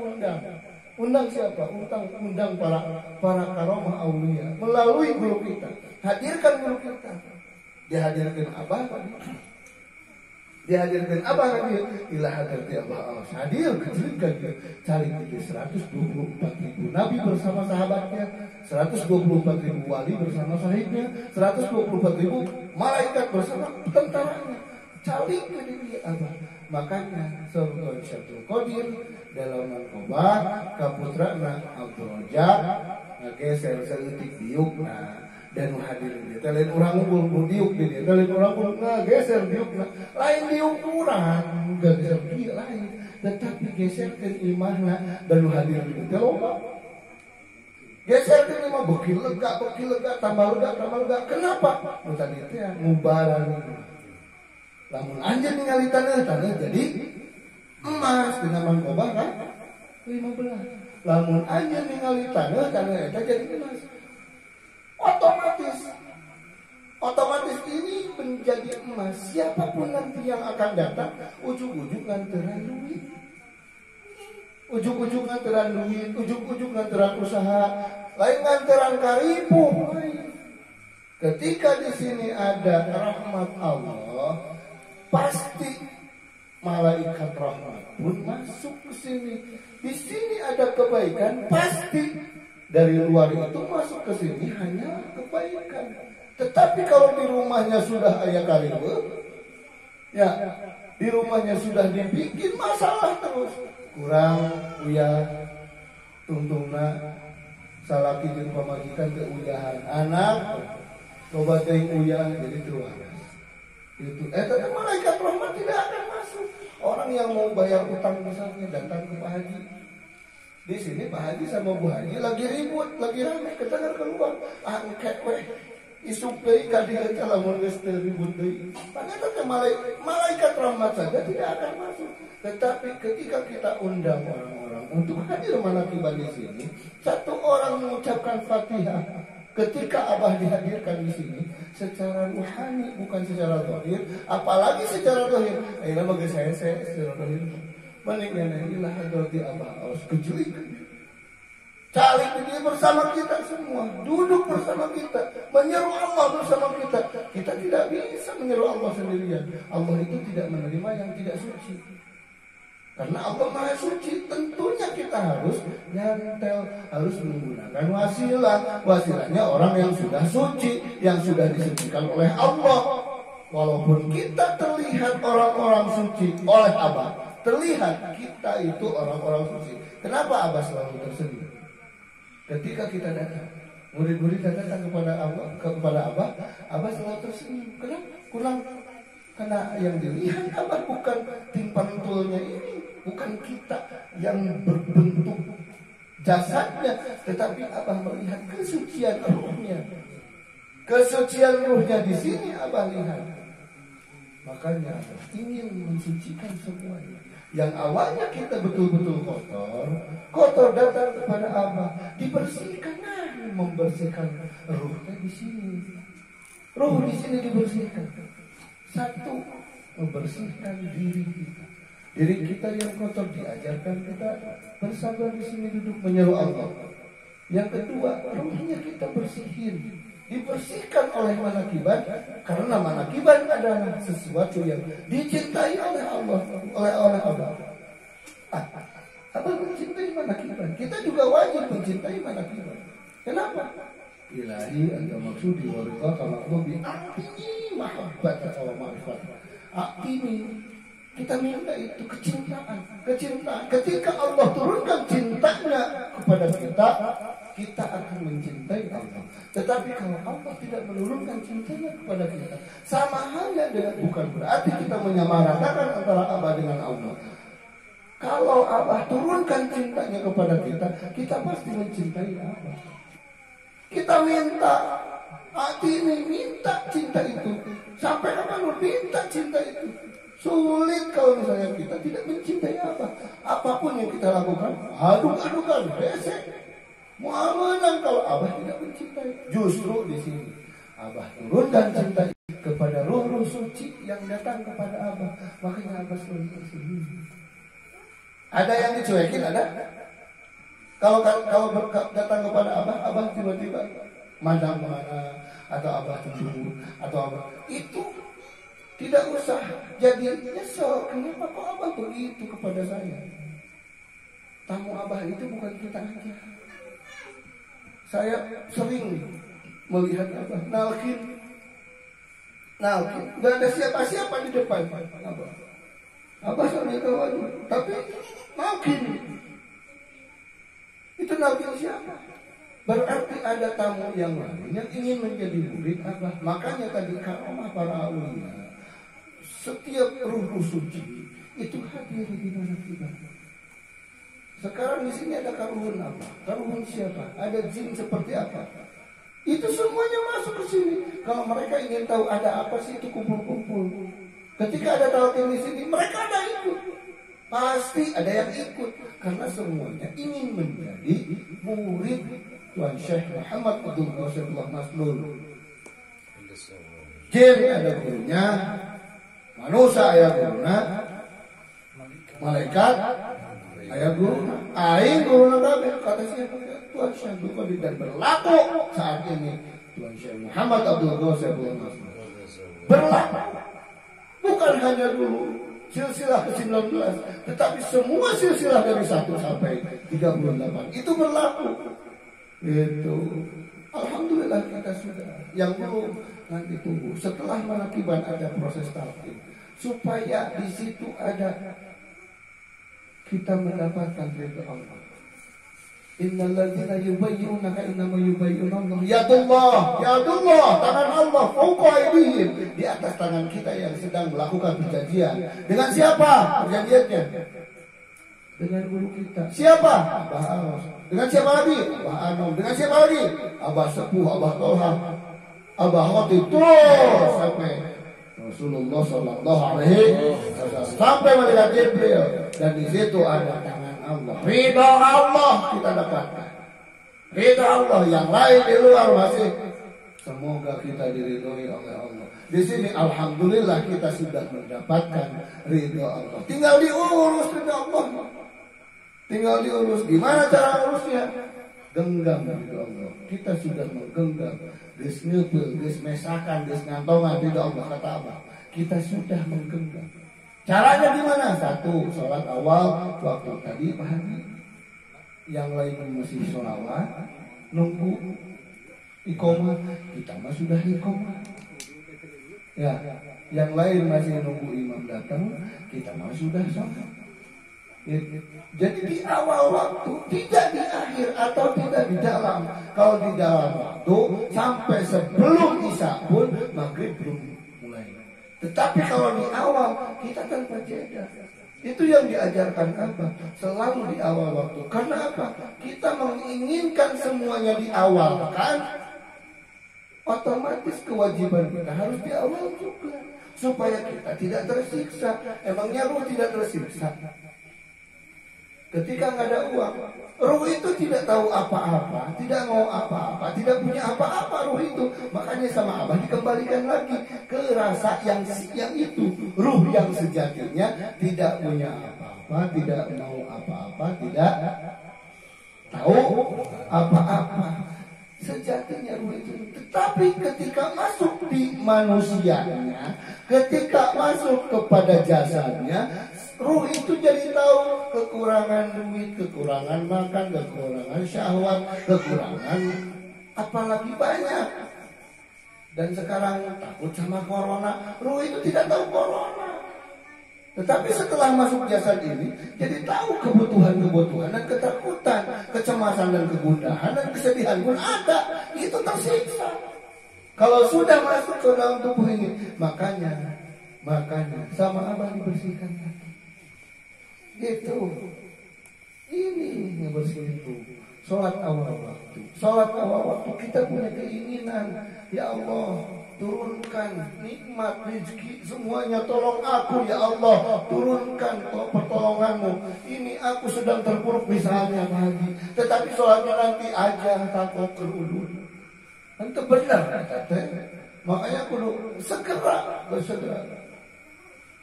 undang siapa? Undang para karomah aulia melalui guru kita. Hadirkan guru kita. Dihadirkan Abah tadi. Dihadirkan abah lagi ilah hadirti abah Allah hadir kecilkan dia cari 124.000 nabi bersama sahabatnya, 124.000 wali bersama sahibnya, 124.000 malaikat bersama tentaranya. Cari ke dia abah. Makanya Sultan Syabdul Qadir dalam Al-Qobah kaputrana Abdul Rajab ngageser seutik diukna dan hadirin dia lain orang unggul diuk dia lain orang unggul ngageser diukna lain diuk urang geser dia lain tetapi geserkeun imahna dan hadirin dia loba geserkeun imah beuki lega tambah lega kenapa nu tadi teh ngubaran lamun anjeun ningali tanah jadi emas dengan mangkobah kan 15. Lamun anjeun ningali tanah eta jadi emas. Otomatis ini menjadi emas. Siapapun nanti yang akan datang ujug-ujug nganteran duit. Ujug-ujug nganteran usaha, lain nganteran karibu. Ketika di sini ada rahmat Allah, pasti malaikat rahmat pun masuk ke sini. Di sini ada kebaikan, pasti dari luar itu masuk ke sini hanya kebaikan. Tetapi kalau di rumahnya sudah aya karibu, ya di rumahnya sudah dibikin masalah terus. Kurang uyah tungtungna salaki jeung pamajikan teu uyahan anak, coba teh uyah jadi tua. Itu tapi malaikat rahmat tidak akan masuk. Orang yang mau bayar utang misalnya datang ke Pak Haji. Di sini Pak Haji sama Bu Haji lagi ribut, lagi rame, kedengar keluar. Angket weh. Isuk deui ka dieu teh lamun geus teu ribut deui. Ternyata teh malaikat rahmat saja tidak akan masuk. Tetapi ketika kita undang orang-orang untuk hadir manakiban di sini, satu orang mengucapkan Fatihah. Ketika Abah dihadirkan di sini secara ruhani bukan secara zahir, apalagi secara zahir. Ayeuna mah geus saya secara zahir. Mendingan ilah hadrati Abah harus kejulik. Calik dia bersama kita semua, duduk bersama kita, menyeru Allah bersama kita. Kita tidak bisa menyeru Allah sendirian. Allah itu tidak menerima yang tidak suci. Karena Allah Maha Suci, tentunya kita harus nyantel, harus menggunakan wasilah. Wasilahnya orang yang sudah suci, yang sudah disucikan oleh Allah. Walaupun kita terlihat orang-orang suci oleh Abah, terlihat kita itu orang-orang suci. Kenapa Abah selalu tersenyum? Ketika kita datang, murid-murid datang kepada Abah selalu tersenyum. Kenapa? Karena yang dilihat Abah bukan timpan tulnya ini, bukan kita yang berbentuk jasadnya, tetapi Abah melihat kesucian ruhnya. Kesucian ruhnya di sini Abah lihat. Makanya Abah ingin mensucikan semuanya. Yang awalnya kita betul-betul kotor datang kepada Abah, dibersihkan, membersihkan ruhnya di sini. Ruh di sini dibersihkan. Satu, membersihkan diri kita. Diri kita yang kotor diajarkan kita bersabar di sini duduk menyeru Allah. Yang kedua, ruhnya kita bersihin, dibersihkan oleh manakiban, karena manakiban adalah sesuatu yang dicintai oleh Allah, oleh Allah. Abah mencintai manakiban, kita juga wajib mencintai manakiban. Kenapa? Ilahi anta maksudi wa ridha kama bi aqtini mahabbat wa ma'rifat. Aqtini kita minta itu kecintaan. Ketika Allah turunkan cintanya kepada kita akan mencintai Allah. Tetapi kalau Allah tidak menurunkan cintanya kepada kita, sama halnya dengan, bukan berarti kita menyamaratakan antara Abah dengan Allah. Kalau Abah turunkan cintanya kepada kita pasti mencintai Abah. Kita minta, hati ini minta cinta itu. Sampai kapan minta cinta itu? Sulit kalau misalnya kita tidak mencintai Abah. Apapun yang kita lakukan, aduk-adukan, resek. Mau menang kalau Abah tidak mencintai. Justru di sini Abah turunkan cinta kepada roh-roh suci yang datang kepada Abah. Makanya Abah selalu tersenyum. Ada yang dicuekin, ada? Kalau datang kepada Abah tiba-tiba mandang mana, atau Abah cemburu, atau Abah itu Tidak usah jadi nyesel. Kenapa kok abah begitu kepada saya? Tamu abah itu bukan kita aja. Saya sering melihat abah nalkin. Gak ada siapa-siapa di depan abah. Abah sambil kawan, tapi nalkin. Itu nalkin siapa? Berarti ada tamu yang lain yang ingin menjadi murid abah. Makanya tadi karomah para awliya, setiap ruh suci itu hadir di mana kita. Sekarang di sini ada karuhun apa? Karuhun siapa? Ada jin seperti apa? Itu semuanya masuk ke sini. Kalau mereka ingin tahu ada apa sih, itu kumpul-kumpul. Ketika ada talqin di sini, mereka ada ikut. Pasti ada yang ikut karena semuanya ingin menjadi murid Tuan Syekh Muhammad Abdul Qasim Masnun. Jin ada gurunya, manusia ada gurunya, malaikat ada guru, aing guru nabi kata siapa? Tuan Syekh Abdul Qadir, dan berlaku saat ini Tuan Syekh Muhammad Abdul Qasim Masnun berlaku. Bukan hanya dulu silsilah ke-19, tetapi semua silsilah dari 1 sampai 38 itu berlaku. Itu alhamdulillah kita sudah. Yang belum nanti tunggu setelah manakiban ada proses talqin supaya di situ ada kita mendapatkan ridha Allah. Innal ladzina yubayyunaka innama yubayyuna Allah. Yadullah, tangan Allah fawqa aydihim, di atas tangan kita yang sedang melakukan perjanjian. Dengan siapa perjanjiannya? Dengan guru kita. Siapa? Abah Aros. Dengan siapa lagi? Abah Anom. Dengan siapa lagi? Abah Sepuh, Abah Tolha, Abah Khotib, terus sampai Rasulullah Sallallahu Alaihi Wasallam, sampai malaikat Jibril. Dan di situ ada tangan Allah. Ridha Allah kita dapatkan. Ridha Allah, yang lain di luar masih. Semoga kita diridhoi oleh Allah. Di sini alhamdulillah kita sudah mendapatkan ridha Allah. Tinggal diurus ridha Allah. Tinggal diurus. Gimana cara urusnya? Genggam ridha Allah. Kita sudah menggenggam. Geus neupeuh, geus mesakan, geus ngantongan ridha Allah kata Allah. Kita sudah menggenggam. Caranya gimana? 1, sholat awal waktu tadi pagi. Yang lain masih sholawat, nunggu iqomah, kita mah sudah iqomah. Ya, yang lain masih nunggu imam datang, kita mah sudah sholat. Jadi di awal waktu, tidak di akhir atau tidak di dalam. Kalau di dalam waktu sampai sebelum isya pun maghrib belum mulai. Tetapi kalau di awal kita tanpa jeda. Itu yang diajarkan Abah, selalu di awal waktu. Karena apa? Kita menginginkan semuanya di awal, kan? Otomatis kewajiban kita harus di awal juga, supaya kita tidak tersiksa. Emangnya ruh tidak tersiksa? Ketika nggak ada uang, ruh itu tidak tahu apa-apa, tidak mau apa-apa, tidak punya apa-apa ruh itu. Makanya sama Abah dikembalikan lagi ke rasa yang itu. Ruh yang sejatinya tidak punya apa-apa, tidak mau apa-apa, tidak tahu apa-apa. Sejatinya ruh itu. Tetapi ketika masuk di manusianya, ketika masuk kepada jasadnya, ruh itu jadi tahu kekurangan duit, kekurangan makan, kekurangan syahwat, kekurangan apalagi banyak. Dan sekarang takut sama corona, ruh itu tidak tahu corona. Tetapi setelah masuk jasad ini, jadi tahu kebutuhan-kebutuhan dan ketakutan, kecemasan dan kegundahan dan kesedihan pun ada. Itu tersiksa. Kalau sudah masuk ke dalam tubuh ini, makanya sama Abah dibersihkan lagi. Gitu. Ini ngebersihin tubuh. Sholat awal waktu. Sholat awal waktu kita punya keinginan, ya Allah, turunkan nikmat rezeki semuanya, tolong aku ya Allah, turunkan pertolonganmu. Ini aku sedang terpuruk misalnya lagi, tetapi sholatnya nanti aja takut kerudung. Itu benar kata. Makanya kudu segera bersegera.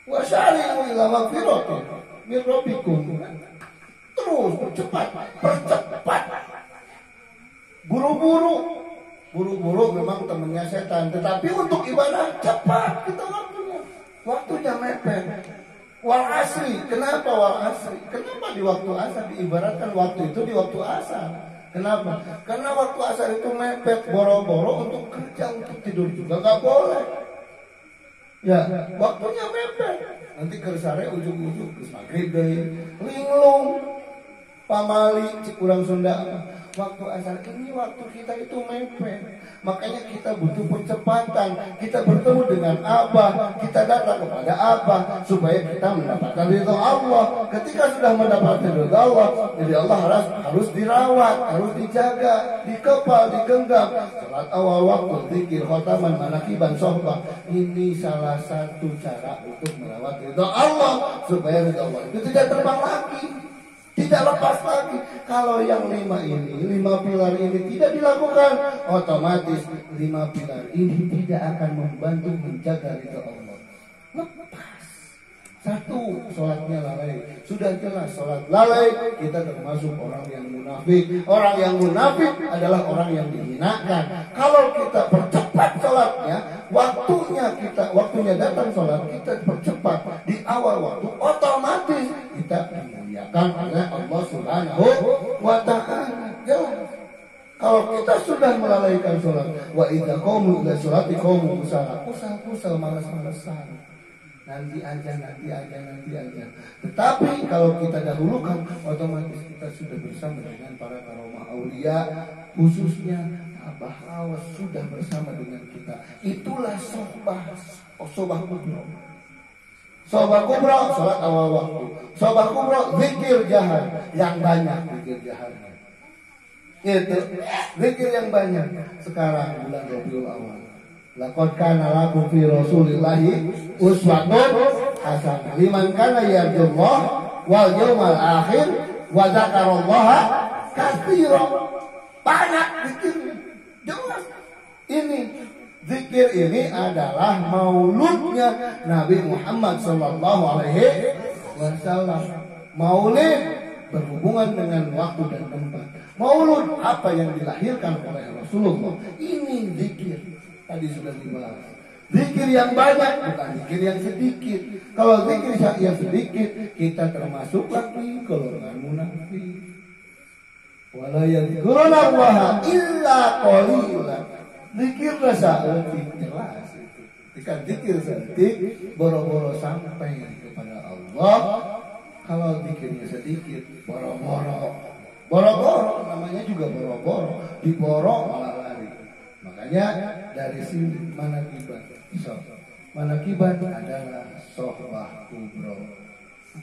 Wasyari'u ila magfiratin min rabbikum. Terus percepat. Buru-buru memang temannya setan, tetapi untuk ibadah cepat kita waktunya. Waktunya mepet. Wal asri, kenapa wal asri? Kenapa di waktu asar diibaratkan waktu itu di waktu asar? Kenapa? Karena waktu asar itu mepet, boro-boro untuk kerja, untuk tidur juga nggak boleh. Ya, waktunya mepet. Nanti kersare ujung-ujung geus maghrib deui, linglung, pamali cik urang Sunda. Waktu asar ini waktu kita itu mepet. Makanya kita butuh percepatan. Kita bertemu dengan Abah, kita datang kepada Abah supaya kita mendapatkan ridho Allah. Ketika sudah mendapatkan ridho Allah, jadi Allah harus dirawat, harus dijaga, dikepal, digenggam. Salat awal waktu, zikir, khotaman, manakiban, sohbah. Ini salah satu cara untuk merawat ridho Allah supaya ridho Allah itu tidak terbang lagi. Tidak lepas lagi. Kalau yang 5 pilar ini tidak dilakukan, otomatis 5 pilar ini tidak akan membantu menjaga ridha Allah. Lepas. 1, sholatnya lalai. Sudah jelas sholat lalai, kita termasuk orang yang munafik. Orang yang munafik adalah orang yang dihinakan. Kalau kita percepat sholatnya, waktunya datang sholat, kita percepat di awal waktu, otomatis kita dimuliakan oleh Allah Subhanahu wa ta'ala. Jelas. Kalau kita sudah melalaikan sholat, wa idza qamu ila sholati qamu kusal malas-malasan. Nanti aja. Tetapi kalau kita dahulukan, otomatis kita sudah bersama dengan para karomah aulia, khususnya Abah Awas sudah bersama dengan kita. Itulah sohbah kubro. Sohbah kubro, sholat awal waktu. Sohbah kubro, zikir jahar yang banyak, zikir jaharnya. Itu zikir yang banyak. Sekarang bulan Rabiul Awal. Laqad kana lakum fi Rasulillahi uswatun hasanah liman kana yarjullah wal yawmal akhir wa dzakarallaha katsiran. Banyak zikir. Jelas. Ini zikir ini adalah mauludnya Nabi Muhammad sallallahu alaihi wasallam. Maulid berhubungan dengan waktu dan tempat. Maulud apa yang dilahirkan oleh Rasulullah. Ini zikir. Tadi sudah dibahas. Zikir yang banyak bukan zikir yang sedikit. Kalau zikir yang sedikit, kita termasuk lagi golongan munafik. Wala yadhkuruna Allaha illa qalilan. Zikir saeutik jelas itu. Ketika zikir saeutik boro-boro sampai kepada Allah. Kalau zikirnya sedikit boro-boro. Boro-boro namanya juga boro-boro. Diborong malah lari. Makanya dari sini manakiban. Manakiban adalah sohbah kubro.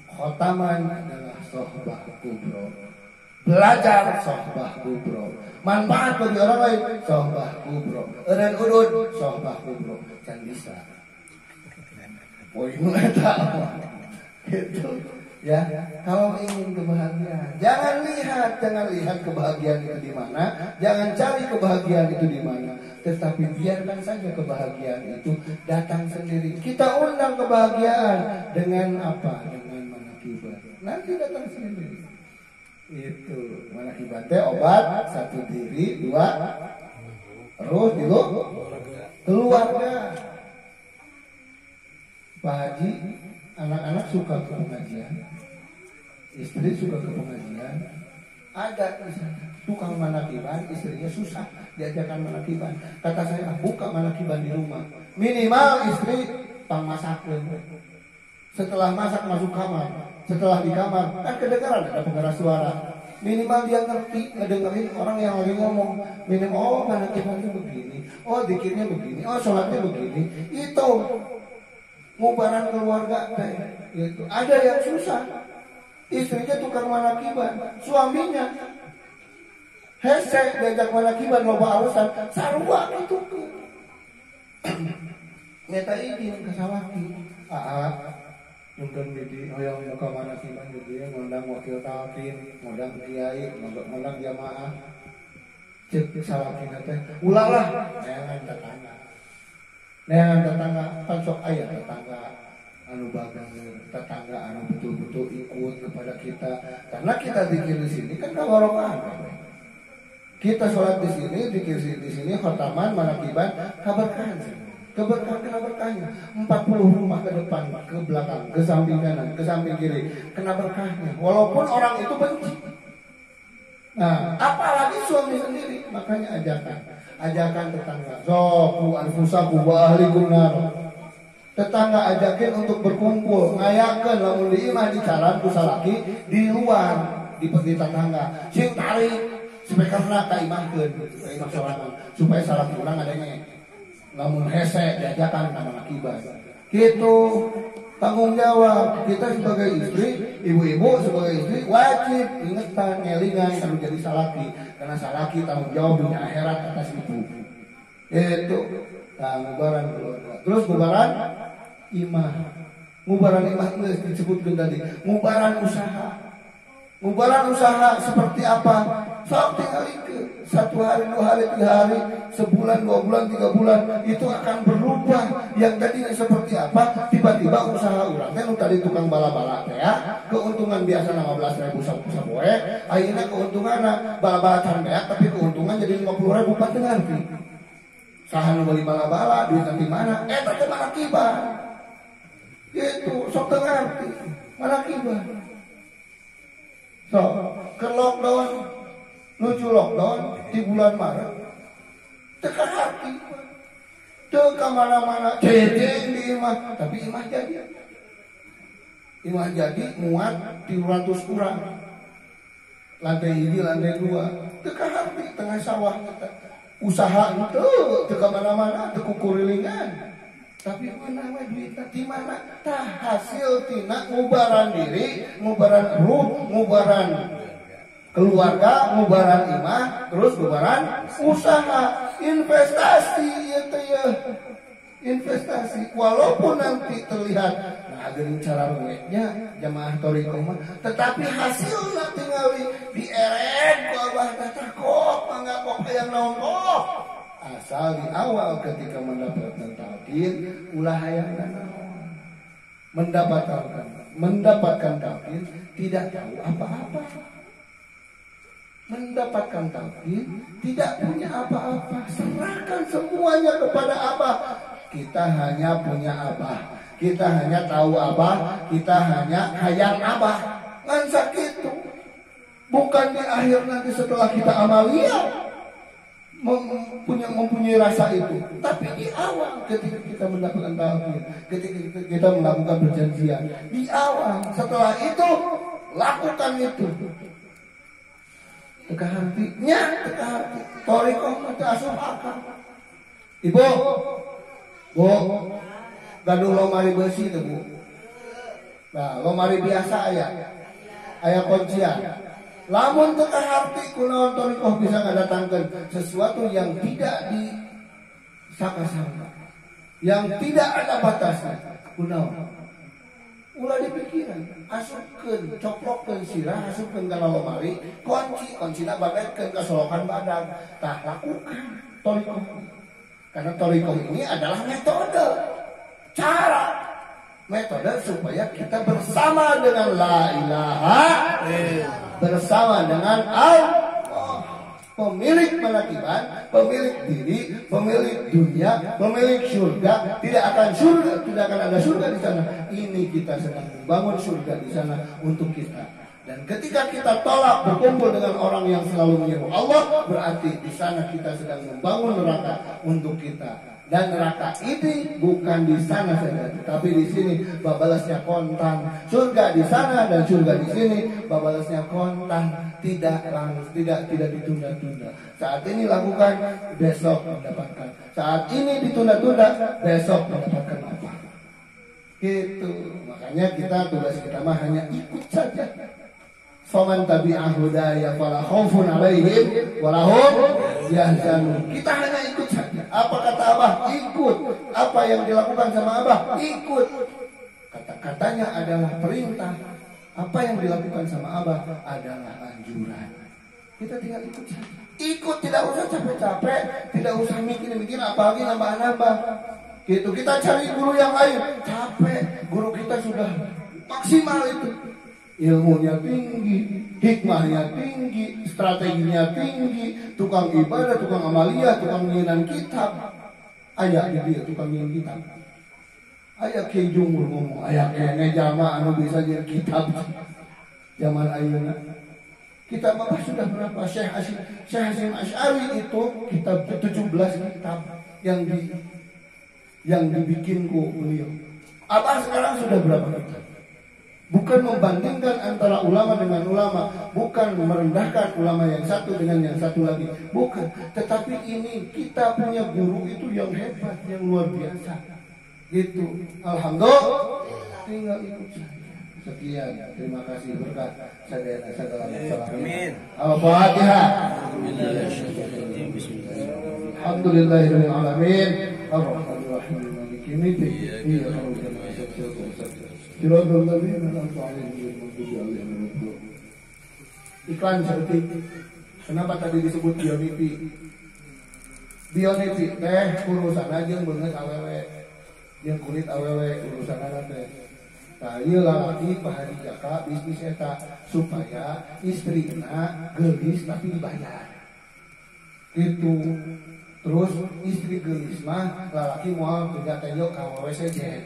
Khotaman adalah sohbah kubro. Belajar sohbah kubro. Manfaat bagi orang lain sohbah kubro. Eren udud sohbah kubro. Can bisa. Poin eta. Gitu. Ya, kalau ingin kebahagiaan, jangan lihat kebahagiaan itu di mana, jangan cari kebahagiaan itu di mana, tetapi biarkan saja kebahagiaan itu datang sendiri. Kita undang kebahagiaan dengan apa? Dengan manakibat. Nanti datang sendiri. Itu manakibat teh obat, 1 diri, 2 roh, 3 keluarga. Pak Haji, anak-anak suka ke pengajian, istri suka ke pengajian, ada tukang manakiban, istrinya susah diajarkan manakiban. Kata saya, buka manakiban di rumah. Minimal istri pangmasakkeun. Setelah masak masuk kamar, setelah di kamar kan kedengaran ada pengeras suara. Minimal dia ngerti, ngedengerin orang yang lagi ngomong. Minimal, oh manakibannya begini, oh zikirnya begini, oh sholatnya begini. Itu ngubaran keluarga gitu. Ada yang susah, istrinya tukang manakiban, suaminya hesek diajak manakiban loba alasan sarua gitu ke minta izin ke sawaki mungkin di hoyong muka manakiban gitu ya, ngundang wakil talqin, ngundang kiai, ngundang jamaah cek sawaki teh ulah lah neangan tetangga kan sok aya tetangga anu bagang, tetangga anu betul-betul ikut kepada kita, karena kita zikir di sini kan kabarokan. Kita sholat di sini, zikir di sini, khotaman, manakiban, kabarkan. Kena berkahnya. 40 rumah ke depan, ke belakang, ke samping kanan, ke samping kiri. Kena berkahnya. Walaupun orang itu benci. Nah, apalagi suami sendiri. Makanya ajakan tetangga. Zoku anfusaku wa ahlikum nar. Tetangga ajakin untuk berkumpul, ngayakeun lamun di imah di jalan ku salaki di luar di tetangga. Sing tarik speakerna ka imahkeun, ka imah sorangan supaya salaki urang ngadenge. Lamun hese diajakan nama akibat. Gitu tanggung jawab kita sebagai istri, ibu-ibu sebagai istri wajib ingetan ngelingan kalau jadi salaki, karena salaki tanggung jawab dunia akhirat atas ibu. Itu ngubaran keluarga. Terus ngubaran imah. Ngubaran imah itu disebutkan tadi. Ngubaran usaha. Ngubaran usaha seperti apa? Sok tinggal ke 1 hari, 2 hari, 3 hari, sebulan, 2 bulan, 3 bulan itu akan berubah. Yang tadinya seperti apa? Tiba-tiba usaha urang teh nu tadi tukang bala-bala teh ya, keuntungan biasa 15.000 sapoe, ayeuna keuntunganna bala-bala can beak tapi keuntungan jadi 50.000 patengan ti. Saha nu beli bala-bala duit nanti mana? Eta teh manakiba. Gitu, sok teu ngarti. Manakiba. So, ke lockdown nuju lockdown di bulan Maret tekan hati teka mana-mana cedeng di imah tapi imah jadi muat 300 kurang lantai 1 lantai 2 teka hati tengah sawah kita usaha itu teka mana-mana teku kurilingan tapi mana duitnya di mana tah hasil tina ngubaran diri ngubaran ruh ngubaran keluarga, ngubaran imah, terus ngubaran usaha, investasi itu ya, investasi. Walaupun nanti terlihat, nah geuning cara ruwetnya jamaah thoriqoh mah, tetapi hasilnya tinggal dieret ku Abah teh kok mangga kok yang naon kok. Asal di awal ketika mendapatkan talqin ulah hayang naon. Mendapatkan talqin tidak tahu apa-apa. Mendapatkan talqin tidak punya apa-apa, serahkan semuanya kepada Abah. Kita hanya punya Abah, kita hanya tahu Abah, kita hanya hayang Abah. Ngan sakitu. Bukan di akhir nanti setelah kita amalia mempunyai rasa itu, tapi di awal ketika kita mendapatkan talqin, ketika kita melakukan perjanjian, di awal setelah itu lakukan itu. Teka hatinya, teka hati. Thoriqoh mah teu asup akal. Ibu, Bu, gaduh lomari besi teh Bu. Nah, lomari biasa aya kuncian. Lamun teka hati kunaon thoriqoh bisa ngadatangkeun sesuatu yang tidak disangka-sangka, yang tidak ada batasnya. Kunaon? Ulah dipikiran, asupkeun, coplokkeun sirah, asupkeun kana lomari, kuncina babetkeun ka solokan badan. Tah lakukan thoriqoh. Karena thoriqoh ini adalah metode supaya kita bersama dengan la ilaha bersama dengan Allah, pemilik penakiban, pemilik diri, pemilik dunia, pemilik surga. Tidak akan ada surga di sana. Ini kita sedang membangun surga di sana untuk kita. Dan ketika kita tolak berkumpul dengan orang yang selalu menyeru Allah, berarti di sana kita sedang membangun neraka untuk kita. Dan neraka ini bukan di sana saja, tapi di sini babalasnya kontan. Surga di sana dan surga di sini babalasnya kontan, tidak ditunda-tunda. Saat ini lakukan, besok mendapatkan. Saat ini ditunda-tunda, besok mendapatkan apa? Gitu. Makanya tugas kita mah hanya ikut saja. Faman tabi'a hudaya fala khaufun 'alaihim wa lahum yahzanun. Kita hanya ikut saja. Apa kata Abah? Ikut. Apa yang dilakukan sama Abah? Ikut. Kata-katanya adalah perintah. Apa yang dilakukan sama Abah adalah anjuran. Kita tinggal ikut saja. Ikut, tidak usah capek-capek, tidak usah mikir-mikir apalagi nambah-nambah. Gitu. Kita cari guru yang lain. Capek. Guru kita sudah maksimal itu. Ilmunya tinggi, hikmahnya tinggi, strateginya tinggi, tukang ibadah, tukang amalia, tukang nyinan kitab. Aya di dieu tukang nyium kitab. Aya Kijung ngomong, aya kene jama anu bisa jadi kitab zaman ayeuna. Kita mah sudah berapa? Syekh Hasyim Asy'ari itu kitab 17 kitab yang dibikin ku beliau. Abah sekarang sudah berapa kitab? Bukan membandingkan antara ulama dengan ulama, bukan merendahkan ulama yang satu dengan yang satu lagi, bukan. Tetapi ini kita punya guru itu yang hebat, yang luar biasa. Gitu. Alhamdulillah. Tinggal ikut saya. Sekian. Terima kasih berkat segala masalah. Amin. Al-Fatihah. Alhamdulillahirabbil alamin. Ar-Rahmanir Rahim. Maliki yaumiddin. Iyyaka na'budu wa iyyaka nasta'in. Siratal ladzina an'amta 'alaihim ghairil maghdubi 'alaihim waladdallin. Iklan seperti kenapa tadi disebut Bionipi? Bionipi teh urusan aja beungeut awewe. Yang kulit awewe urusan anak teh. Nah, ieu lalaki pahari jaka bisnis eta supaya istrina geulis tapi dibayar. Itu. Terus istri geulis mah lalaki moal punya teyo ka awewe sejen.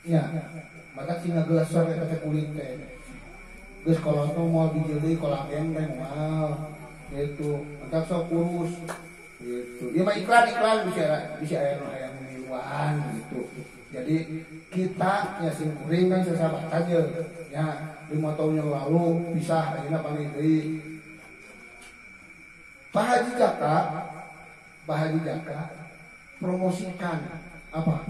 Ya, maka tinggal gelas sore eta kulit teh. Geus kolot moal dijeuli kolagen teh moal. Gitu. Maka sok kurus. Gitu. Ieu mah iklan bisa aya nu hayang minuan gitu. Jadi kita ya simkuring kan sesahabat aja. Ya, 5 tahun yang lalu pisah ayeuna paling deui. Pak Haji Jaka promosikan apa?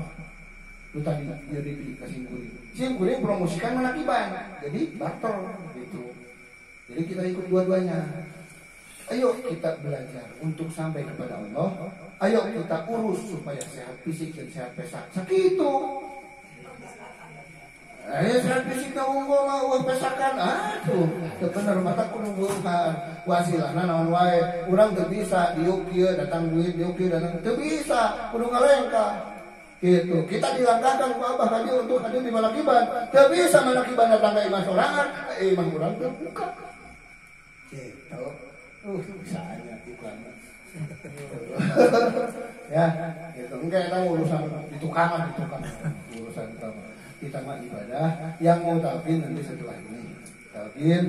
Itu tadi jadi di simkuring. Simkuring promosikan menakiban. Jadi barter gitu. Jadi kita ikut dua-duanya. Ayo kita belajar untuk sampai kepada Allah. Ayo kita urus supaya sehat fisik dan sehat pesak. Sakitu. Ayo sehat fisik na unggul mah uang pesakan. Tuh bener mata kudu beungan. Wasilahna naon wae. Urang teu bisa diuk kieu datang duit, diuk kieu datang teu bisa. Kudu ngalengka. Gitu. Kita dilangkahkan ku Abah tadi untuk hadir di Malakiban. Teu bisa Malakiban datang ka imah sorangan. Imah urang teu buka. Gitu. Bisa aja bukan. Ya, itu enggak tahu urusan di tukang urusan kita mah ibadah yang mau talqin nanti setelah ini. Talqin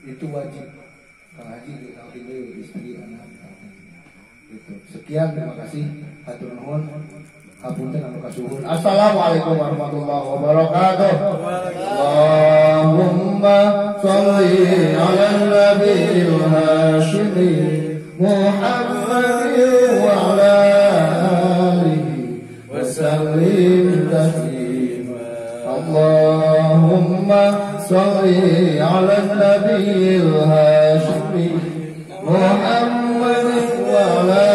itu wajib. Kang Haji talqin dulu istri anak talqin. Itu. Sekian, terima kasih. Hatur nuhun. Hapunten anu kasuhun. Assalamualaikum warahmatullahi wabarakatuh. Allahumma shalli 'alan nabiyil hasyimi Muhammadin wa 'ala alihi wa sallim taslima. Allahumma shalli 'alan nabiyil hasyimi Muhammadin wa 'ala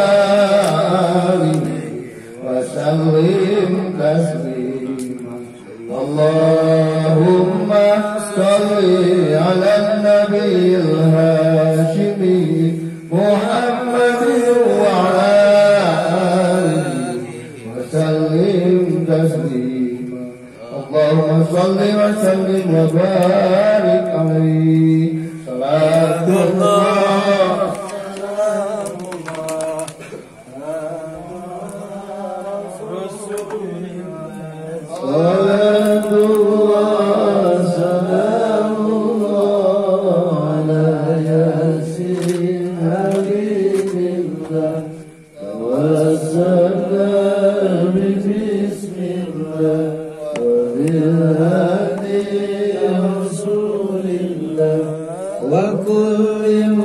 alihi وسلم تسليما. اللهم صل على النبي الهاشمي محمد وعلى آله وسلم تسليما. اللهم صل وسلم وبارك عليه. صلاة الله وكل